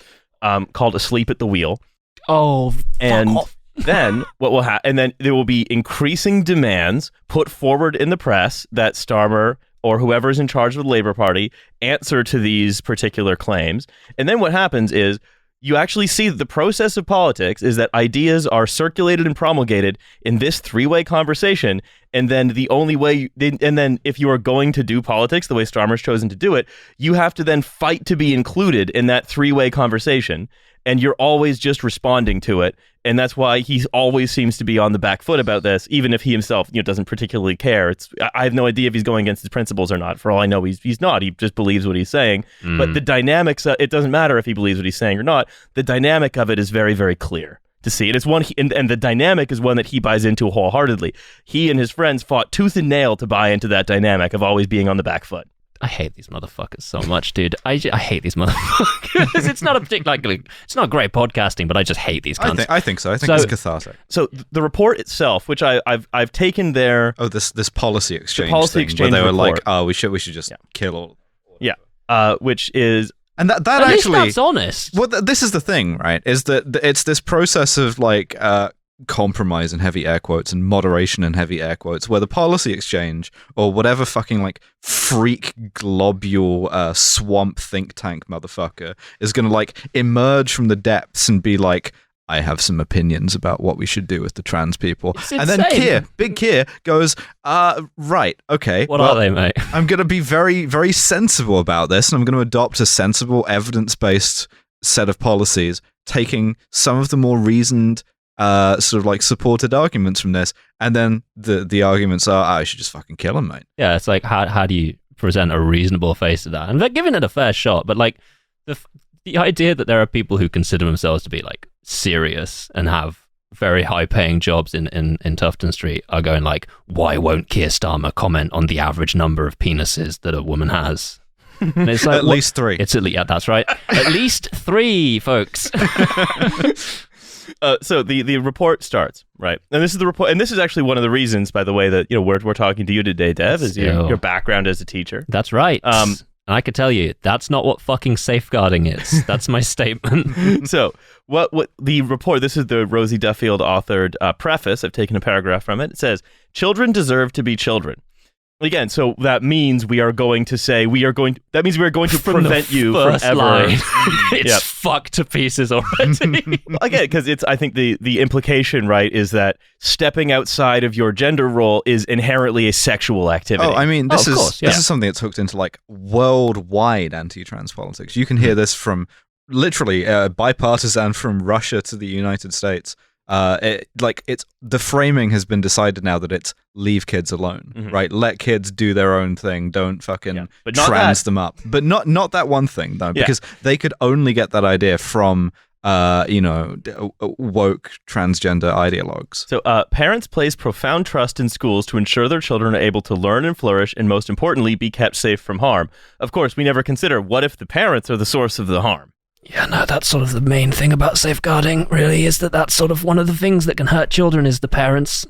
called Asleep at the Wheel. Oh, and then what will happen? And then there will be increasing demands put forward in the press that Starmer or whoever is in charge of the Labour Party answer to these particular claims. And then what happens is you actually see that the process of politics is that ideas are circulated and promulgated in this 3-way conversation. And then the only way, and then if you are going to do politics the way Starmer's chosen to do it, you have to then fight to be included in that 3-way conversation. And you're always just responding to it. And that's why he always seems to be on the back foot about this, even if he himself doesn't particularly care. I have no idea if he's going against his principles or not. For all I know, he's not. He just believes what he's saying. But the dynamics, it doesn't matter if he believes what he's saying or not. The dynamic of it is very, very clear to see. And it's one, and the dynamic is one that he buys into wholeheartedly. He and his friends fought tooth and nail to buy into that dynamic of always being on the back foot. I hate these motherfuckers so much, dude. I hate these motherfuckers. It's not it's not great podcasting, but I just hate these cunts. I think so. I think it's cathartic. So the report itself, which I've taken their this policy exchange, thing, where they were report. like, we should just kill all. Which is. And that at actually, least that's honest. Well, this is the thing, right? Is that it's this process of like compromise in heavy air quotes and moderation in heavy air quotes, where the Policy Exchange or whatever fucking like freak globule swamp think tank motherfucker is going to like emerge from the depths and be like, I have some opinions about what we should do with the trans people. And then Big Keir goes, right, okay. What are they, mate? I'm going to be very, very sensible about this, and I'm going to adopt a sensible, evidence-based set of policies, taking some of the more reasoned sort of like supported arguments from this, and then the arguments are, I should just fucking kill him, mate. Yeah, it's like how do you present a reasonable face to that? And they're giving it a fair shot, but like the idea that there are people who consider themselves to be like serious and have very high-paying jobs in Tufton Street are going like, why won't Keir Starmer comment on the average number of penises that a woman has? And it's like, at least 3. It's that's right. At least 3, folks. So the report starts, right? And this is the report, and this is actually one of the reasons, by the way, that we're talking to you today, Dev, is your background as a teacher. That's right. And I could tell you, that's not what fucking safeguarding is. That's my statement. So what the report, this is the Rosie Duffield authored preface. I've taken a paragraph from it. It says, children deserve to be children. Again, so that means we are going to prevent you from ever. It's fucked to pieces already. Again, because I think the implication, right, is that stepping outside of your gender role is inherently a sexual activity. Oh, I mean, this is something that's hooked into like worldwide anti-trans politics. You can hear this from literally bipartisan from Russia to the United States. The framing has been decided now that it's leave kids alone, right? Let kids do their own thing. Don't fucking trans them up. But not that one thing though, because they could only get that idea from woke transgender ideologues. So parents place profound trust in schools to ensure their children are able to learn and flourish, and most importantly, be kept safe from harm. Of course, we never consider what if the parents are the source of the harm. Yeah, no, that's sort of the main thing about safeguarding, really, is that's sort of one of the things that can hurt children is the parents.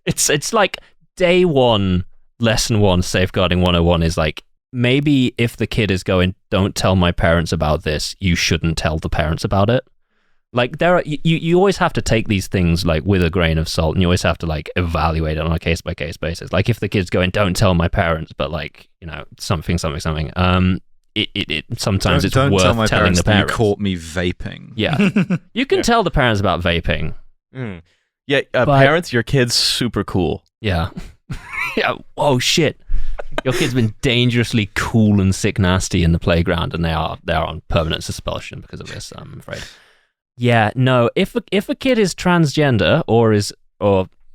It's like day 1, lesson 1, safeguarding 101 is like, maybe if the kid is going, don't tell my parents about this, you shouldn't tell the parents about it. Like, you always have to take these things like with a grain of salt, and you always have to like evaluate it on a case-by-case basis. Like, if the kid's going, don't tell my parents, but like, something, it sometimes it's worth tell my telling the parents. You caught me vaping. Yeah, you can tell the parents about vaping. Yeah, parents, your kid's super cool. Yeah, yeah. Oh shit, your kid's been dangerously cool and sick nasty in the playground, and they are on permanent suspension because of this. I'm afraid. Yeah, no. If a kid is transgender or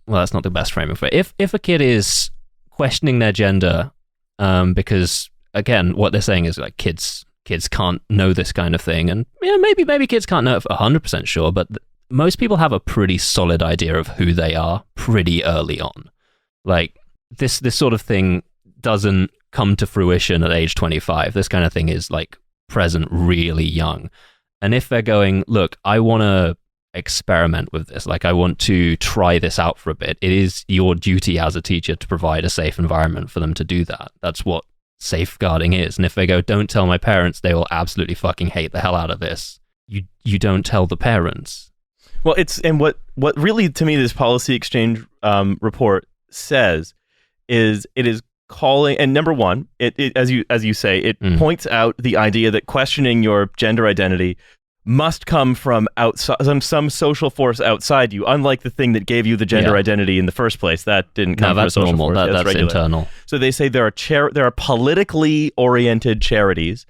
that's not the best framing for it. If a kid is questioning their gender, because again, what they're saying is like kids can't know this kind of thing, and maybe kids can't know it 100% sure, but most people have a pretty solid idea of who they are pretty early on. Like this sort of thing doesn't come to fruition at age 25. This kind of thing is like present really young, and if they're going, look, I want to experiment with this, like I want to try this out for a bit, it is your duty as a teacher to provide a safe environment for them to do that. That's what safeguarding is. And if they go, don't tell my parents, they will absolutely fucking hate the hell out of this. You don't tell the parents. Well, what really, to me, this policy exchange report says is it is calling, and number one, it as you say, it points out the idea that questioning your gender identity must come from outside, some social force outside you, unlike the thing that gave you the gender identity in the first place. That didn't come from a social force. That's internal. So they say there are politically oriented charities.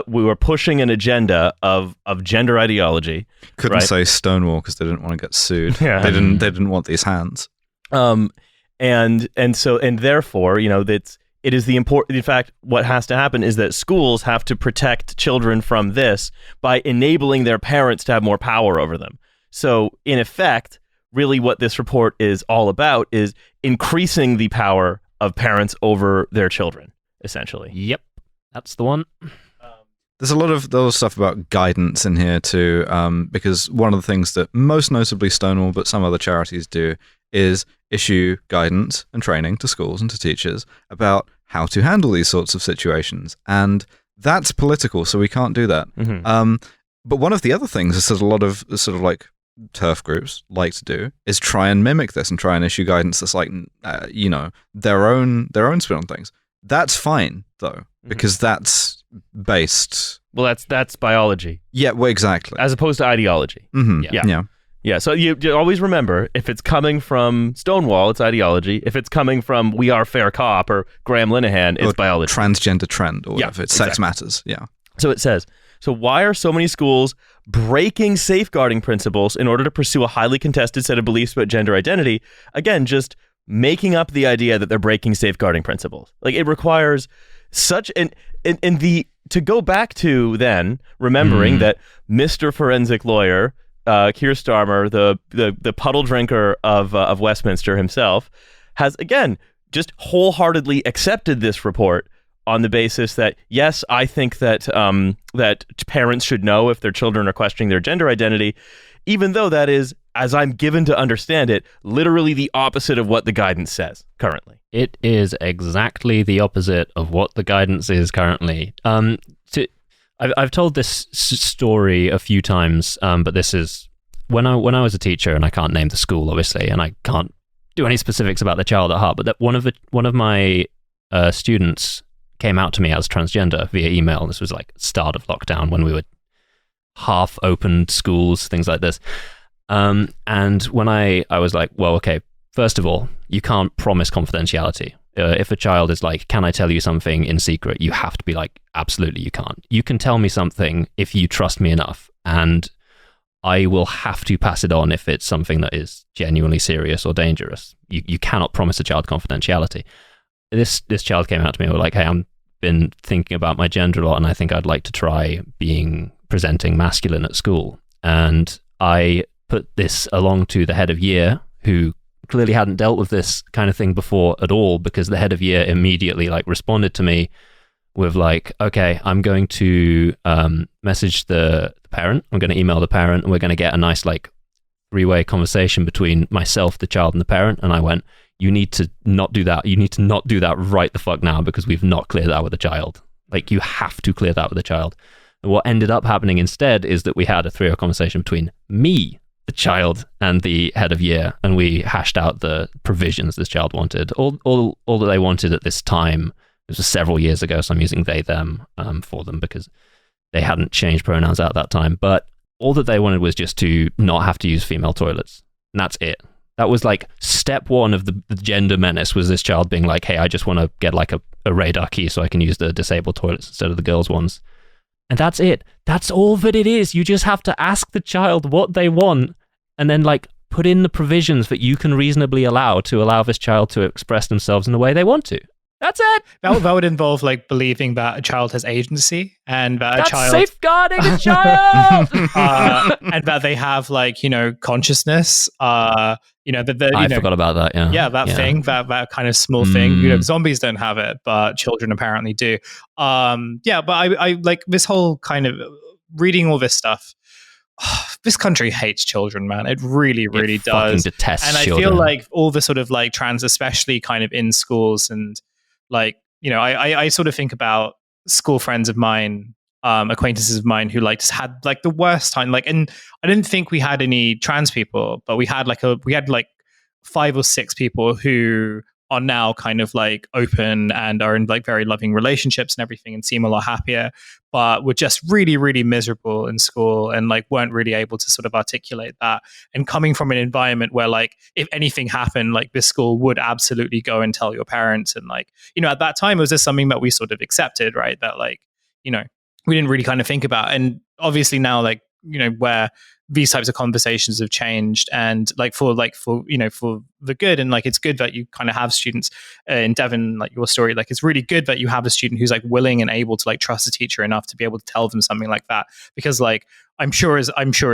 We were pushing an agenda of gender ideology. Couldn't say Stonewall because they didn't want to get sued. Yeah. They didn't want these hands. And therefore, it is the important. In fact, what has to happen is that schools have to protect children from this by enabling their parents to have more power over them. So, in effect, really, what this report is all about is increasing the power of parents over their children. Essentially. Yep, that's the one. There's a lot of those stuff about guidance in here too, because one of the things that most notably Stonewall, but some other charities do, is issue guidance and training to schools and to teachers about how to handle these sorts of situations. And that's political, so we can't do that. Mm-hmm. But one of the other things is that a lot of sort of like turf groups like to do is try and mimic this and try and issue guidance that's like, their own spin on things. That's fine though, because that's based. Well, that's biology. Yeah, well, exactly. As opposed to ideology. Mm-hmm. Yeah. So you always remember, if it's coming from Stonewall, it's ideology. If it's coming from We Are Fair Cop or Graham Linehan, it's biology. Transgender trend or whatever. It's exactly. Sex matters. Yeah. So it says, So why are so many schools breaking safeguarding principles in order to pursue a highly contested set of beliefs about gender identity? Again, just making up the idea that they're breaking safeguarding principles. Like, it requires such to go back to then remembering that Mr. Forensic Lawyer, Keir Starmer, the puddle drinker of Westminster himself, has again just wholeheartedly accepted this report on the basis that, yes, I think that that parents should know if their children are questioning their gender identity, even though that is, as I'm given to understand it, literally the opposite of what the guidance says currently. It is exactly the opposite of what the guidance is currently. I've told this story a few times, but this is when I was a teacher, and I can't name the school, obviously, and I can't do any specifics about the child at heart, but that one of my students came out to me as transgender via email. This was like start of lockdown when we were half opened schools, things like this. And when I was like, well, okay, first of all, you can't promise confidentiality. If a child is like, can I tell you something in secret? You have to be like, absolutely, you can't. You can tell me something if you trust me enough, and I will have to pass it on if it's something that is genuinely serious or dangerous. You cannot promise a child confidentiality. This child came out to me and was like, hey, I've been thinking about my gender a lot, and I think I'd like to try presenting masculine at school. And I put this along to the head of year, who clearly hadn't dealt with this kind of thing before at all, because the head of year immediately responded to me with like, okay, I'm going to message the parent, I'm going to email the parent, and we're going to get a nice three-way conversation between myself, the child, and the parent. And I went, you need to not do that. You need to not do that right the fuck now, because we've not cleared that with the child. Like, you have to clear that with the child. And what ended up happening instead is that we had a three-way conversation between me, the child, and the head of year, and we hashed out the provisions this child wanted. All that they wanted at this time, this was several years ago, so I'm using they, them for them because they hadn't changed pronouns at that time, but all that they wanted was just to not have to use female toilets. And that's it. That was like step one of the gender menace, was this child being like, hey, I just want to get like a radar key so I can use the disabled toilets instead of the girls' ones. And that's it. That's all that it is. You just have to ask the child what they want, and then put in the provisions that you can reasonably allow this child to express themselves in the way they want to. That's it. That would involve believing that a child has agency, and that that's a child safeguarding a child, and that they have consciousness. I forgot about that. Thing, that kind of small thing. Zombies don't have it, but children apparently do. But I like this whole kind of reading all this stuff. This country hates children, man. It really, really does. Detests and I children. feel like all the sort of trans, especially kind of in schools, and I sort of think about school friends of mine, acquaintances of mine who just had the worst time. And I didn't think we had any trans people, but we had 5 or 6 people who are now kind of open and are in very loving relationships and everything, and seem a lot happier, but were just really, really miserable in school and weren't really able to sort of articulate that. And coming from an environment where if anything happened, this school would absolutely go and tell your parents. And at that time, it was just something that we sort of accepted, right? That we didn't really kind of think about. And obviously now where these types of conversations have changed, and for the good, and it's good that you kind of have students in Devon, your story, it's really good that you have a student who's willing and able to trust a teacher enough to be able to tell them something like that, because I'm sure as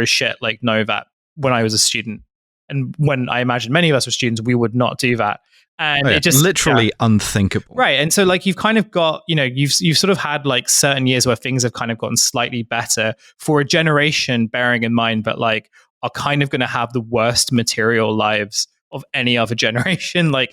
shit know that when I was a student, and when I imagine many of us were students, we would not do that. And it just literally unthinkable, right? And so you've kind of got you've sort of had certain years where things have kind of gotten slightly better for a generation, bearing in mind that are kind of going to have the worst material lives of any other generation in the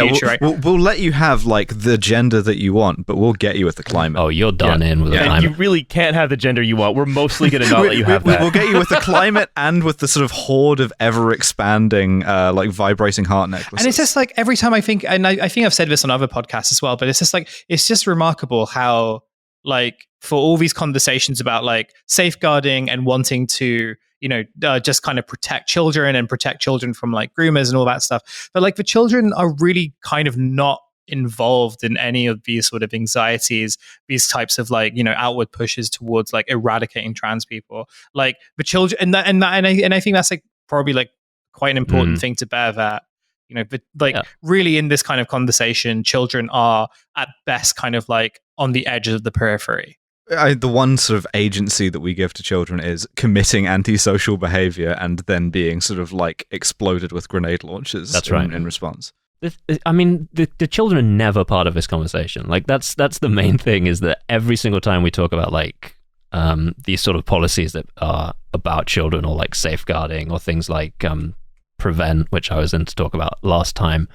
future, right? We'll let you have the gender that you want, but we'll get you with the climate. Oh, you're done in with the climate. You really can't have the gender you want. We're mostly going to not let you have that. We'll get you with the climate and with the sort of horde of ever-expanding vibrating heart necklaces. And it's just every time I think, and I think I've said this on other podcasts as well, but it's just it's just remarkable how for all these conversations about safeguarding and wanting to just kind of protect children and protect children from groomers and all that stuff. But the children are really kind of not involved in any of these sort of anxieties, these types of like, outward pushes towards like eradicating trans people, like the children, and I think that's like probably like quite an important thing to bear that, but like really in this kind of conversation, children are at best kind of like on the edges of the periphery. The one sort of agency that we give to children is committing antisocial behavior and then being sort of like exploded with grenade launchers. That's right. In response. I mean, the children are never part of this conversation. Like that's the main thing, is that every single time we talk about like these sort of policies that are about children, or like safeguarding, or things like prevent, which I was in to talk about last time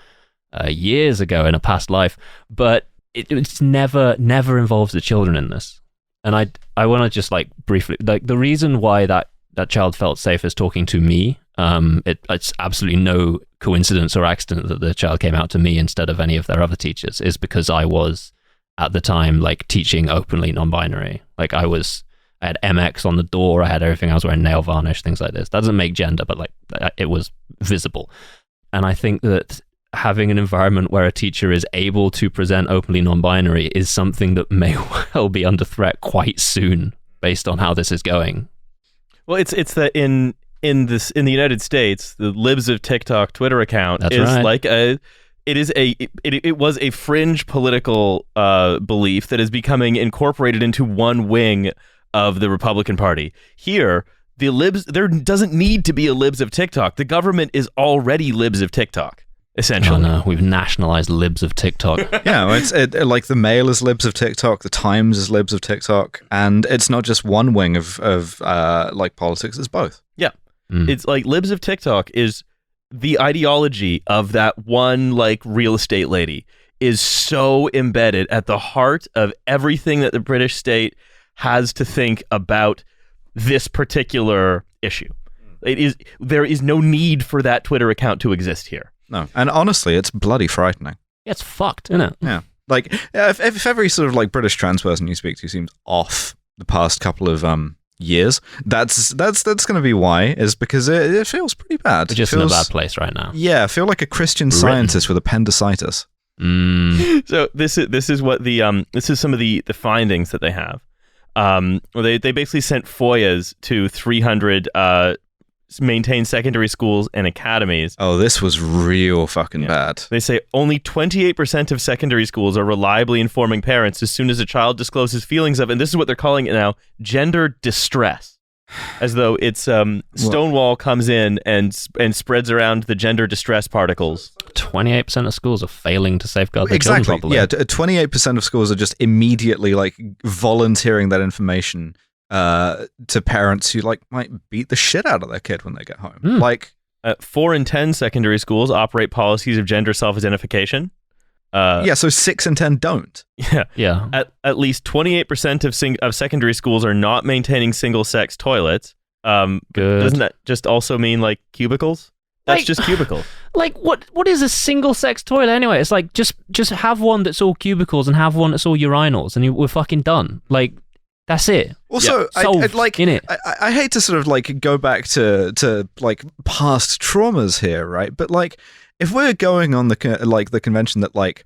years ago in a past life, but it's never involves the children in this. And I want to just like briefly, like the reason why that child felt safe as talking to me, it's absolutely no coincidence or accident that the child came out to me instead of any of their other teachers, is because I was at the time like teaching openly non-binary. Like I had MX on the door, I had everything, I was wearing nail varnish, things like this. That doesn't make gender, but like it was visible. And I think that having an environment where a teacher is able to present openly non-binary is something that may well be under threat quite soon, based on how this is going. Well, it's that in the United States, the Libs of TikTok Twitter account it was a fringe political belief that is becoming incorporated into one wing of the Republican Party. Here, the Libs, there doesn't need to be a Libs of TikTok. The government is already Libs of TikTok. Essentially. Oh no, we've nationalized Libs of TikTok. Yeah, like the Mail is Libs of TikTok, the Times is Libs of TikTok, and it's not just one wing of like politics, it's both. Yeah. It's like Libs of TikTok is the ideology of that one like real estate lady is so embedded at the heart of everything that the British state has to think about this particular issue. There is no need for that Twitter account to exist here. No, and honestly, it's bloody frightening. Yeah, it's fucked, isn't it? Yeah, like if every sort of like British trans person you speak to seems off the past couple of years, that's going to be why, is because it feels pretty bad. We're just in a bad place right now. Yeah, I feel like a Christian Scientist with appendicitis. So this is what this is some of the findings that they have. They basically sent FOIAs to 300 maintained secondary schools and academies. Oh, this was real fucking bad. They say only 28% of secondary schools are reliably informing parents as soon as a child discloses feelings of, and this is what they're calling it now, gender distress. As though it's Stonewall comes in and spreads around the gender distress particles. 28% of schools are failing to safeguard their children properly. Yeah, 28% of schools are just immediately like volunteering that information to parents who like might beat the shit out of their kid when they get home. Like 4 in 10 secondary schools operate policies of gender self-identification. So 6 in 10 don't. Yeah. At least 28% of secondary schools are not maintaining single-sex toilets. Good. Doesn't that just also mean like cubicles? That's just cubicle. Like what is a single-sex toilet anyway? It's like just have one that's all cubicles and have one that's all urinals, and we're fucking done. Like. That's it. Also, I hate to sort of like go back to like past traumas here, right? But like, if we're going on the convention that like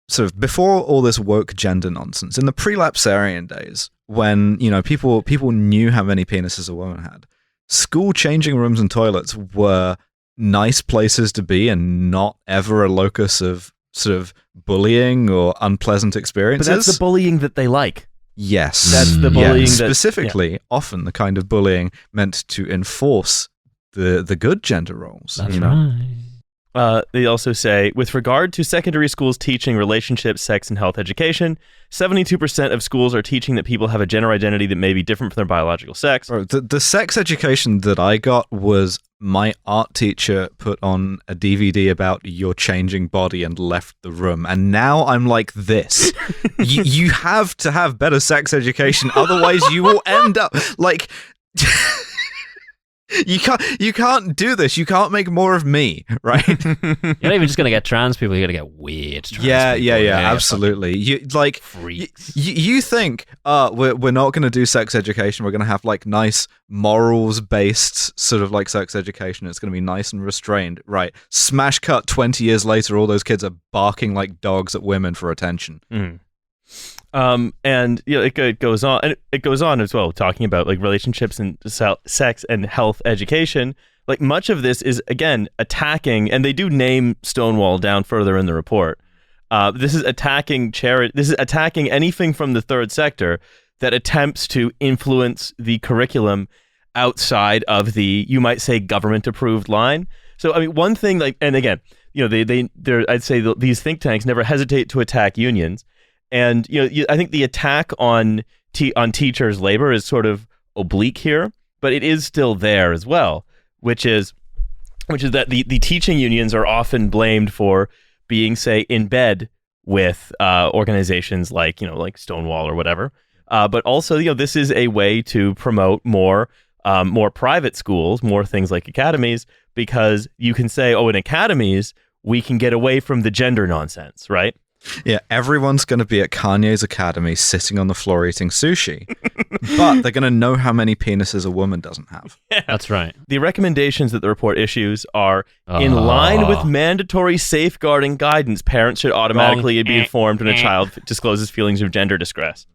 sort of before all this woke gender nonsense in the prelapsarian days, when people knew how many penises a woman had, school changing rooms and toilets were nice places to be and not ever a locus of sort of bullying or unpleasant experiences. But that's the bullying that they like. Yes. That's the bullying specifically often the kind of bullying meant to enforce the good gender roles. That's right. They also say, with regard to secondary schools teaching relationships, sex, and health education, 72% of schools are teaching that people have a gender identity that may be different from their biological sex. The sex education that I got was my art teacher put on a DVD about your changing body and left the room. And now I'm like this. You have to have better sex education. Otherwise, you will end up like... You can't do this. You can't make more of me, right? You're not even just gonna get trans people. You're gonna get weird trans people. Yeah, absolutely. You like freaks. You think we're not gonna do sex education. We're gonna have like nice morals based sort of like sex education. It's gonna be nice and restrained, right? Smash cut 20 years later, all those kids are barking like dogs at women for attention. And it goes on, and it goes on as well, talking about like relationships and sex and health education. Like much of this is again attacking, and they do name Stonewall down further in the report. This is attacking charity. This is attacking anything from the third sector that attempts to influence the curriculum outside of the, you might say, government-approved line. So I mean, one thing, like, and again, I'd say these think tanks never hesitate to attack unions. And I think the attack on teachers' labor is sort of oblique here, but it is still there as well, which is that the teaching unions are often blamed for being, say, in bed with organizations like Stonewall or whatever. But also, this is a way to promote more private schools, more things like academies, because you can say, in academies we can get away from the gender nonsense, right? Yeah, everyone's going to be at Kanye's academy sitting on the floor eating sushi, but they're going to know how many penises a woman doesn't have. Yeah. That's right. The recommendations that the report issues are in line with mandatory safeguarding guidance. Parents should automatically be informed when a child discloses feelings of gender distress.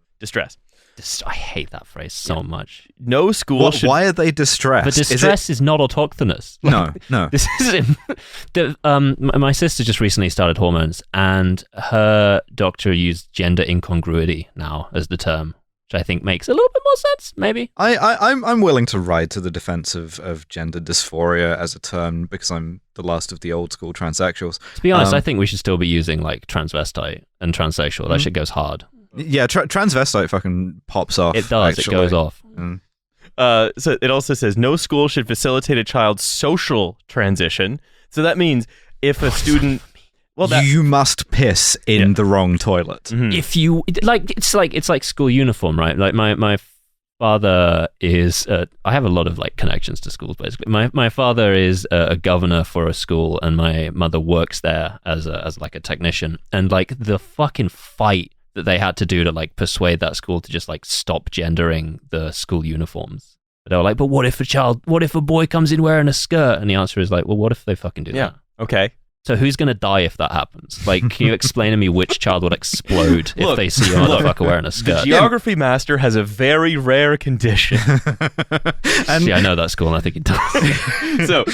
I hate that phrase so much. No school should... Why are they distressed? But distress is not autochthonous. No. This is... my sister just recently started hormones, and her doctor used gender incongruity now as the term, which I think makes a little bit more sense, maybe. I'm willing to ride to the defense of gender dysphoria as a term, because I'm the last of the old school transsexuals. To be honest, I think we should still be using like transvestite and transsexual. That shit goes hard. Yeah, transvestite fucking pops off. It does. Actually. It goes off. So it also says no school should facilitate a child's social transition. So that means if a student, you must piss in the wrong toilet. Mm-hmm. If you it's like school uniform, right? Like my father is. I have a lot of like connections to schools. Basically, my father is a governor for a school, and my mother works there as like a technician. And like the fucking fight that they had to do to like persuade that school to just like stop gendering the school uniforms. But they were like, but what if a boy comes in wearing a skirt? And the answer is like, well, what if they fucking do that? Okay. So who's going to die if that happens? Like, can you explain to me which child would explode if they see a motherfucker wearing a skirt? The geography master has a very rare condition. I know that school, and I think it does. So,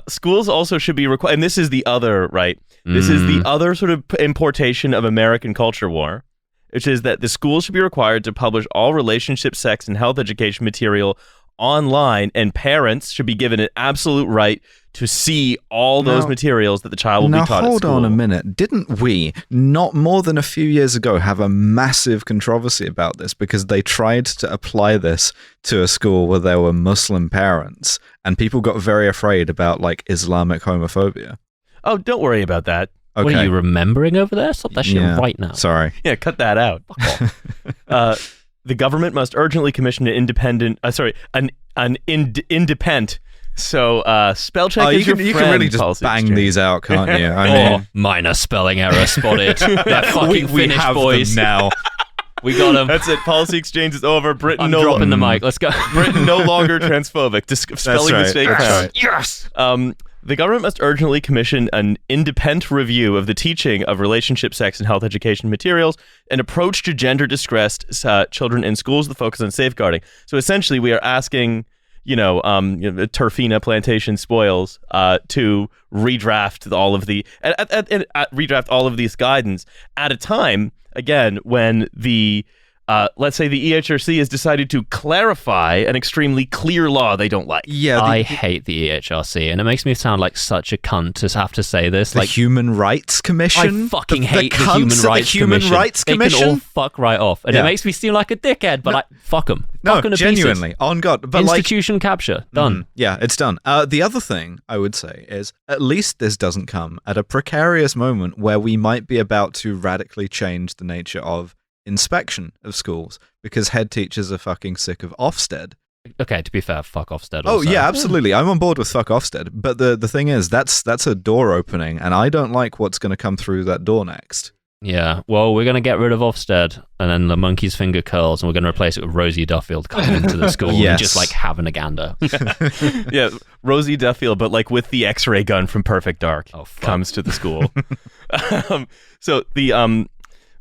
schools also should be required, and this is the other, right? This is the other sort of importation of American culture war, which is that the schools should be required to publish all relationship, sex, and health education material online, and parents should be given an absolute right to see all those materials that the child will be taught at school. Hold on a minute. Didn't we, not more than a few years ago, have a massive controversy about this because they tried to apply this to a school where there were Muslim parents, and people got very afraid about like Islamic homophobia? Oh, don't worry about that. Okay. What are you remembering over there? Stop that shit right now. Sorry. Yeah, cut that out. The government must urgently commission an independent. Independent. So spell check is your friend. You can really just bang these out, can't you? I mean, minor spelling error spotted. They're fucking we finished, have boys. Them now. We got them. That's it. Policy exchange is over. Britain dropping the mic. Let's go. Britain no longer transphobic. Spelling mistake found. Yes. The government must urgently commission an independent review of the teaching of relationship, sex, and health education materials, an approach to gender-distressed children in schools that focus on safeguarding. So essentially, we are asking, Turfina plantation spoils to redraft all of these guidance at a time, again, when the let's say the EHRC has decided to clarify an extremely clear law they don't like. Yeah, I hate the EHRC, and it makes me sound like such a cunt to have to say this. The like Human Rights Commission? I fucking hate the Human Rights Commission. They can all fuck right off, and it makes me seem like a dickhead. But fuck them. No, genuinely, on God. But institution capture done. Yeah, it's done. The other thing I would say is at least this doesn't come at a precarious moment where we might be about to radically change the nature of inspection of schools because head teachers are fucking sick of Ofsted Okay, to be fair, fuck Ofsted. Oh also. yeah, absolutely. I'm on board with fuck Ofsted. But the thing is, that's a door opening, and I don't like what's going to come through that door next. Yeah, well, we're going to get rid of Ofsted, and then the monkey's finger curls, and we're going to replace it with Rosie Duffield coming into the school and just like having a gander. Yeah, Rosie Duffield, but like with the X-ray gun from Perfect Dark comes to the school. So the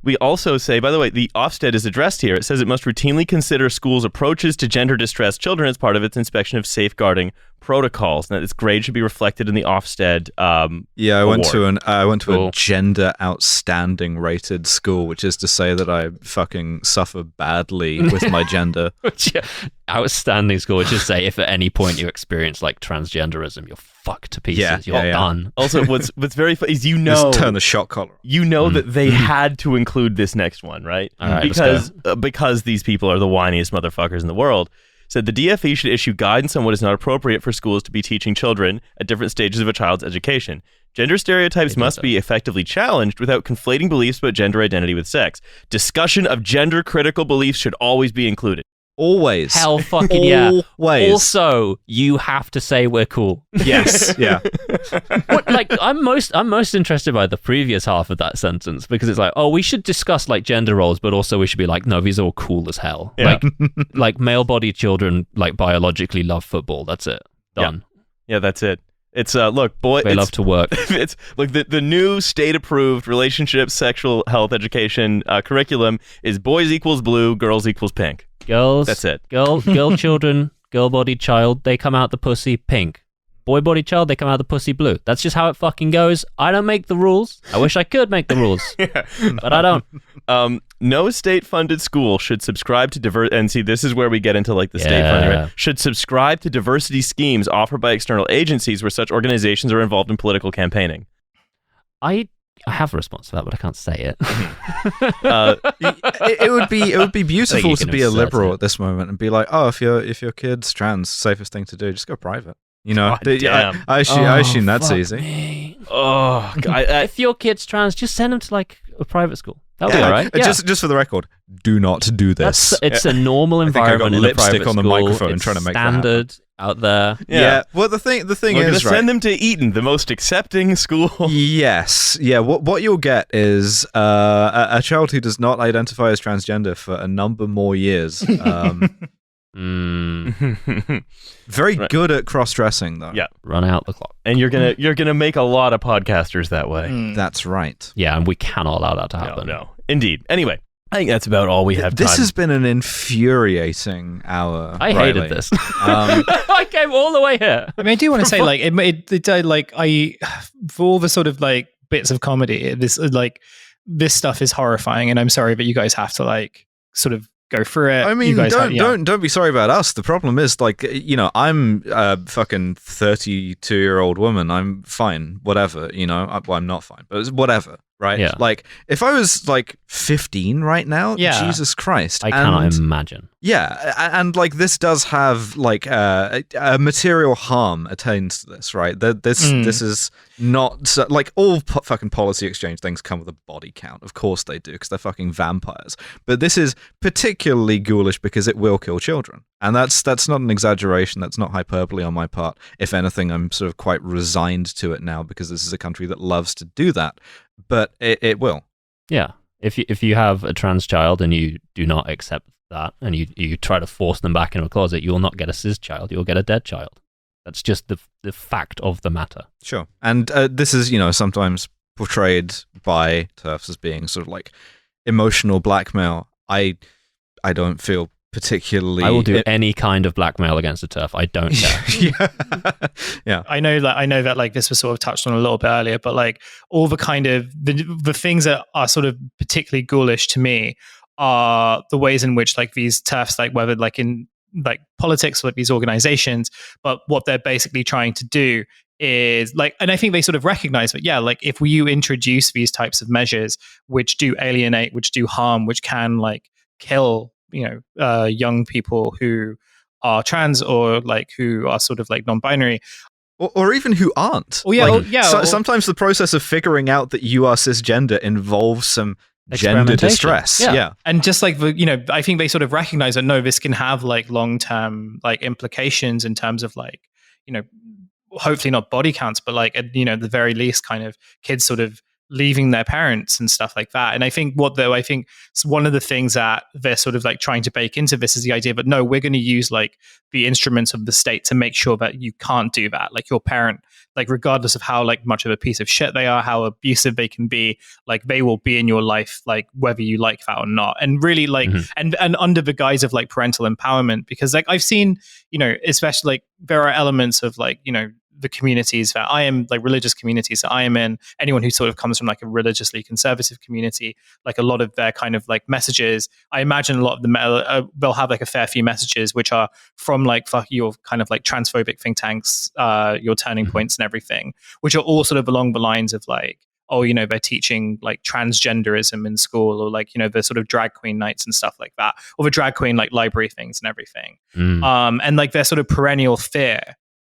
we also say, by the way, the Ofsted is addressed here. It says it must routinely consider schools' approaches to gender-distressed children as part of its inspection of safeguarding protocols, and that its grade should be reflected in the Ofsted award. I went to a gender outstanding rated school, which is to say that I fucking suffer badly with my gender. Outstanding school, which is to say if at any point you experience like transgenderism, you're fucked to pieces. You're done. Also, what's very funny is just turn the shot collar. You know that they had to include this next one, right? All right, because these people are the whiniest motherfuckers in the world. Said the DFE should issue guidance on what is not appropriate for schools to be teaching children at different stages of a child's education. Gender stereotypes must be effectively challenged without conflating beliefs about gender identity with sex. Discussion of gender-critical beliefs should always be included. Always. Hell fucking yeah. Always. Also, you have to say we're cool. Yes. Yeah. I'm most interested by the previous half of that sentence, because it's like, oh, we should discuss like gender roles, but also we should be like, no, these are all cool as hell. Yeah. Like male-bodied children like biologically love football. That's it. Done. Yeah, that's it. It's look, boy, they love to work. It's like the new state-approved relationship, sexual health education curriculum is boys equals blue, girls equals pink. Girls. That's it. Girl children, girl-bodied child, they come out the pussy pink. Boy-bodied child, they come out the pussy blue. That's just how it fucking goes. I don't make the rules. I wish I could make the rules, but I don't. No state-funded school should subscribe to and see, this is where we get into like the state funding, right? Should subscribe to diversity schemes offered by external agencies where such organizations are involved in political campaigning. I have a response to that, but I can't say it. It would be beautiful to be a liberal at this moment and be like, oh, if your kid's trans, safest thing to do, just go private. You know, I assume that's easy. Me. Oh, if your kid's trans, just send them to like a private school. That'll be all right. Just for the record, do not do this. It's a normal environment. I think I got lipstick in a on the school. microphone it's trying to make standard that out there. Yeah. Well, the thing We're is, send them to Eton, the most accepting school. Yes. Yeah. What you'll get is a child who does not identify as transgender for a number more years. Very good at cross-dressing, though. Yeah, run out the clock, and you're gonna make a lot of podcasters that way. That's right. Yeah, and we cannot allow that to happen. No, indeed. Anyway, I think that's about all we have. This has been an infuriating hour. I hated this. I came all the way here. I mean, I do want to say, like, for all the sort of like bits of comedy, this stuff is horrifying, and I'm sorry, but you guys have to like sort of go through it. I mean, don't be sorry about us. The problem is, like, you know, I'm a fucking 32-year-old woman. I'm fine, whatever. You know, I'm not fine, but it's whatever, right? Yeah. Like, if I was like 15 right now, Jesus Christ, I cannot imagine. Yeah, and like this does have like a material harm attained to this, right? This is not like all fucking policy exchange things come with a body count. Of course they do, because they're fucking vampires. But this is particularly ghoulish because it will kill children, and that's not an exaggeration. That's not hyperbole on my part. If anything, I'm sort of quite resigned to it now because this is a country that loves to do that. But it will. Yeah, if you have a trans child and you do not accept that, and you try to force them back into a closet, you will not get a cis child, you'll get a dead child. That's just the fact of the matter. Sure. And this is, you know, sometimes portrayed by TERFs as being sort of like emotional blackmail. I don't feel particularly... I will do any kind of blackmail against a TERF. I don't care. Yeah. I know that like this was sort of touched on a little bit earlier, but like all the kind of the things that are sort of particularly ghoulish to me are the ways in which like these TERFs, like whether like in like politics or like these organizations, but what they're basically trying to do is like, and I think they sort of recognize that, yeah, like if you introduce these types of measures which do alienate, which do harm, which can like kill, you know, young people who are trans or like who are sort of like non-binary, or even who aren't. Well, yeah, like, sometimes the process of figuring out that you are cisgender involves some gender distress. Yeah. And just like, I think they sort of recognize that, no, this can have like long-term like implications in terms of like, hopefully not body counts, but like, at the very least kind of kids sort of leaving their parents and stuff like that. And I think one of the things that they're sort of like trying to bake into this is the idea, but no, we're going to use like the instruments of the state to make sure that you can't do that. Like your parent, like regardless of how like much of a piece of shit they are, how abusive they can be, like they will be in your life, like whether you like that or not. And really like, and under the guise of like parental empowerment, because like I've seen, especially like there are elements of like, the communities that I am, like religious communities that I am in, anyone who sort of comes from like a religiously conservative community, like a lot of their kind of like messages, I imagine a lot of them, they'll have like a fair few messages which are from like your kind of like transphobic think tanks, your turning points and everything, which are all sort of along the lines of like, they're teaching like transgenderism in school, or like, the sort of drag queen nights and stuff like that, or the drag queen like library things and everything. And like their sort of perennial fear,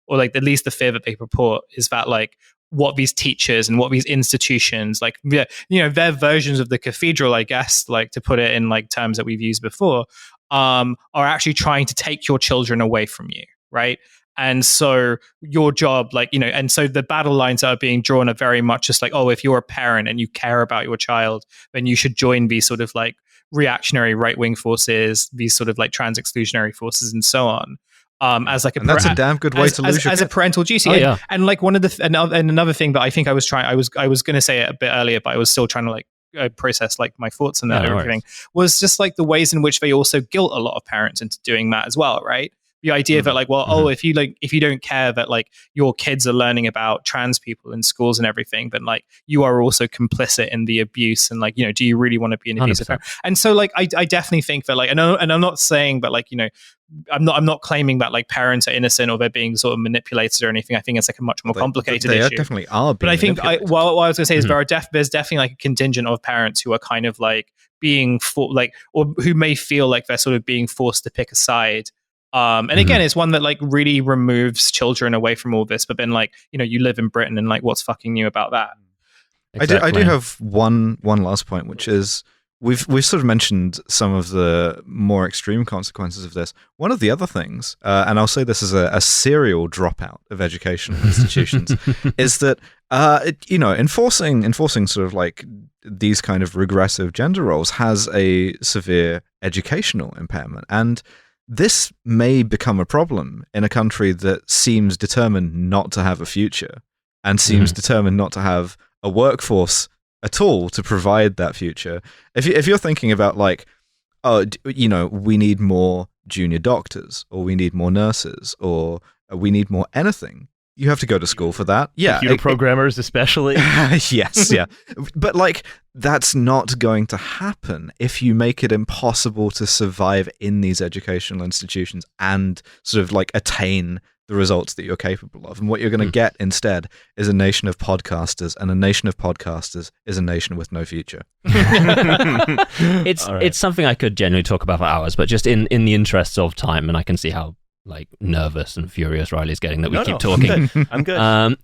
or like at least the fear that they purport, is that like what these teachers and what these institutions, like, their versions of the cathedral, I guess, like to put it in like terms that we've used before, are actually trying to take your children away from you, right? And so your job, like, and so the battle lines that are being drawn are very much just like, if you're a parent and you care about your child, then you should join these sort of like reactionary right-wing forces, these sort of like trans exclusionary forces and so on. As like that's a damn good way to lose your as a parental duty. And like one of the another thing that I think I was going to say it a bit earlier, but I was still trying to like process like my thoughts on that and everything, was just like the ways in which they also guilt a lot of parents into doing that as well, right? The idea that like, if you don't care that like your kids are learning about trans people in schools and everything, then like you are also complicit in the abuse, and like, do you really want to be an abusive parent? And so like I definitely think that like, and I'm not saying that like, I'm not claiming that like parents are innocent or they're being sort of manipulated or anything. I think it's like a much more complicated issue. They definitely are. But I think what I was going to say is there's definitely like a contingent of parents who are kind of like being or who may feel like they're sort of being forced to pick a side. And again, it's one that like really removes children away from all this. But then like, you live in Britain, and like, what's fucking new about that? Exactly. I do have one last point, which is we've sort of mentioned some of the more extreme consequences of this. One of the other things, and I'll say this as a serial dropout of educational institutions, is that enforcing sort of like these kind of regressive gender roles has a severe educational impairment. And this may become a problem in a country that seems determined not to have a future, and seems determined not to have a workforce at all to provide that future. If you're thinking about like, we need more junior doctors, or we need more nurses, or we need more anything, you have to go to school for that. Yeah, computer programmers especially. Yes, yeah. But like, that's not going to happen if you make it impossible to survive in these educational institutions and sort of like attain the results that you're capable of. And what you're going to get instead is a nation of podcasters, and a nation of podcasters is a nation with no future. It's something I could genuinely talk about for hours, but just in the interests of time, and I can see how like nervous and furious Riley's getting that we keep talking. I'm good.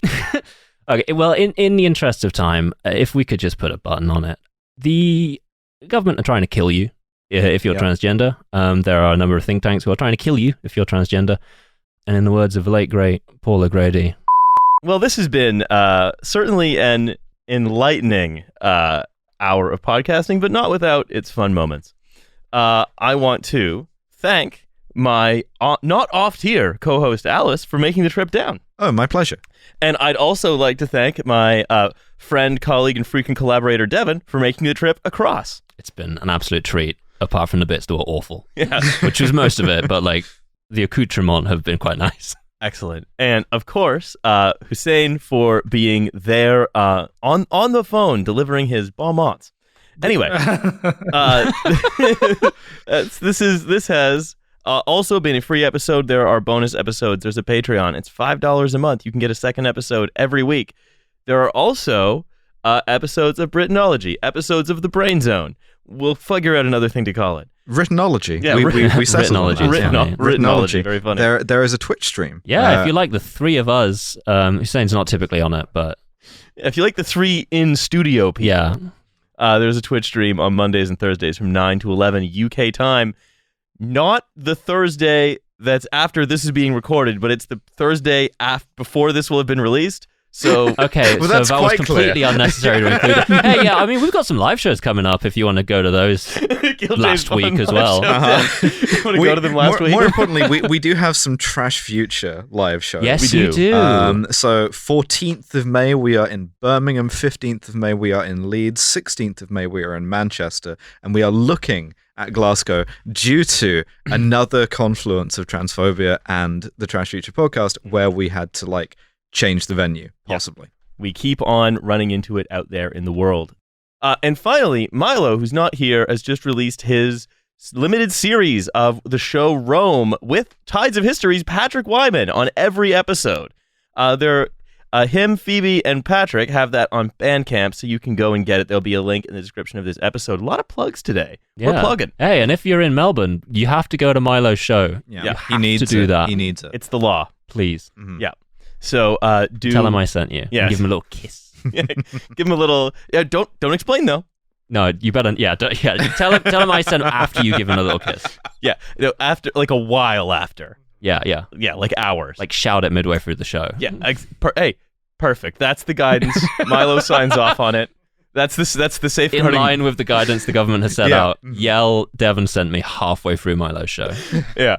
Okay, well, in the interest of time, if we could just put a button on it. The government are trying to kill you if you're transgender. There are a number of think tanks who are trying to kill you if you're transgender. And in the words of the late, great Paula Grady. Well, this has been certainly an enlightening hour of podcasting, but not without its fun moments. I want to thank my not off-tier co-host Alice for making the trip down. Oh, my pleasure. And I'd also like to thank my friend, colleague, and frequent collaborator Devon for making the trip across. It's been an absolute treat, apart from the bits that were awful. Yeah. Which was most of it, but like the accoutrements have been quite nice. Excellent. And of course, Hussein for being there on the phone delivering his bon mots. Anyway, this has also been a free episode. There are bonus episodes. There's a Patreon. It's $5 a month. You can get a second episode every week. There are also episodes of Britanology, episodes of The Brain Zone. We'll figure out another thing to call it. Writenology. Yeah, we settled on that. Writenology. Very funny. There is a Twitch stream. Yeah, if you like the three of us, Hussein's not typically on it, but if you like the three in studio people. Yeah. There's a Twitch stream on Mondays and Thursdays from 9 to 11 UK time. Not the Thursday that's after this is being recorded, but it's the Thursday before this will have been released. So okay, well, so that was completely unnecessary to include it. Hey, yeah, I mean, we've got some live shows coming up if you want to go to those last week as well. You want to go to them last week? More importantly, we do have some Trashfuture live shows. Yes, we you do. So 14th of May, we are in Birmingham. 15th of May, we are in Leeds. 16th of May, we are in Manchester. And we are looking at Glasgow due to another confluence of Transphobia and the Trashfuture podcast where we had to change the venue, possibly. We keep on running into it out there in the world. And finally, Milo, who's not here, has just released his limited series of the show Rome with Tides of History's Patrick Wyman on every episode. Him, Phoebe, and Patrick have that on Bandcamp, so you can go and get it. There'll be a link in the description of this episode. A lot of plugs today. Yeah. We're plugging. Hey, and if you're in Melbourne, you have to go to Milo's show. Yeah. He needs to do that. He needs it. It's the law. Please. Mm-hmm. Yeah. So tell him I sent you. Yeah. Give him a little kiss. Give him a little. Yeah. Don't explain though. No, you better. Yeah. Tell him I sent him after you give him a little kiss. Yeah. After a while after. Yeah. Yeah. Hours. Shout it midway through the show. Yeah. Hey, perfect. That's the guidance. Milo signs off on it. That's the safeguarding. In line with the guidance the government has set out, yell Devon sent me halfway through Milo's show. Yeah.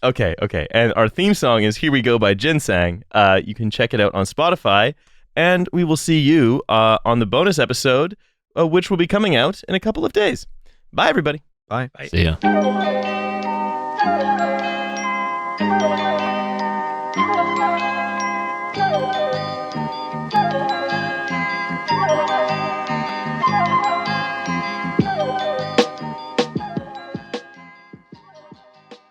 Okay. And our theme song is Here We Go by Ginseng. You can check it out on Spotify. And we will see you on the bonus episode, which will be coming out in a couple of days. Bye, everybody. Bye. See ya.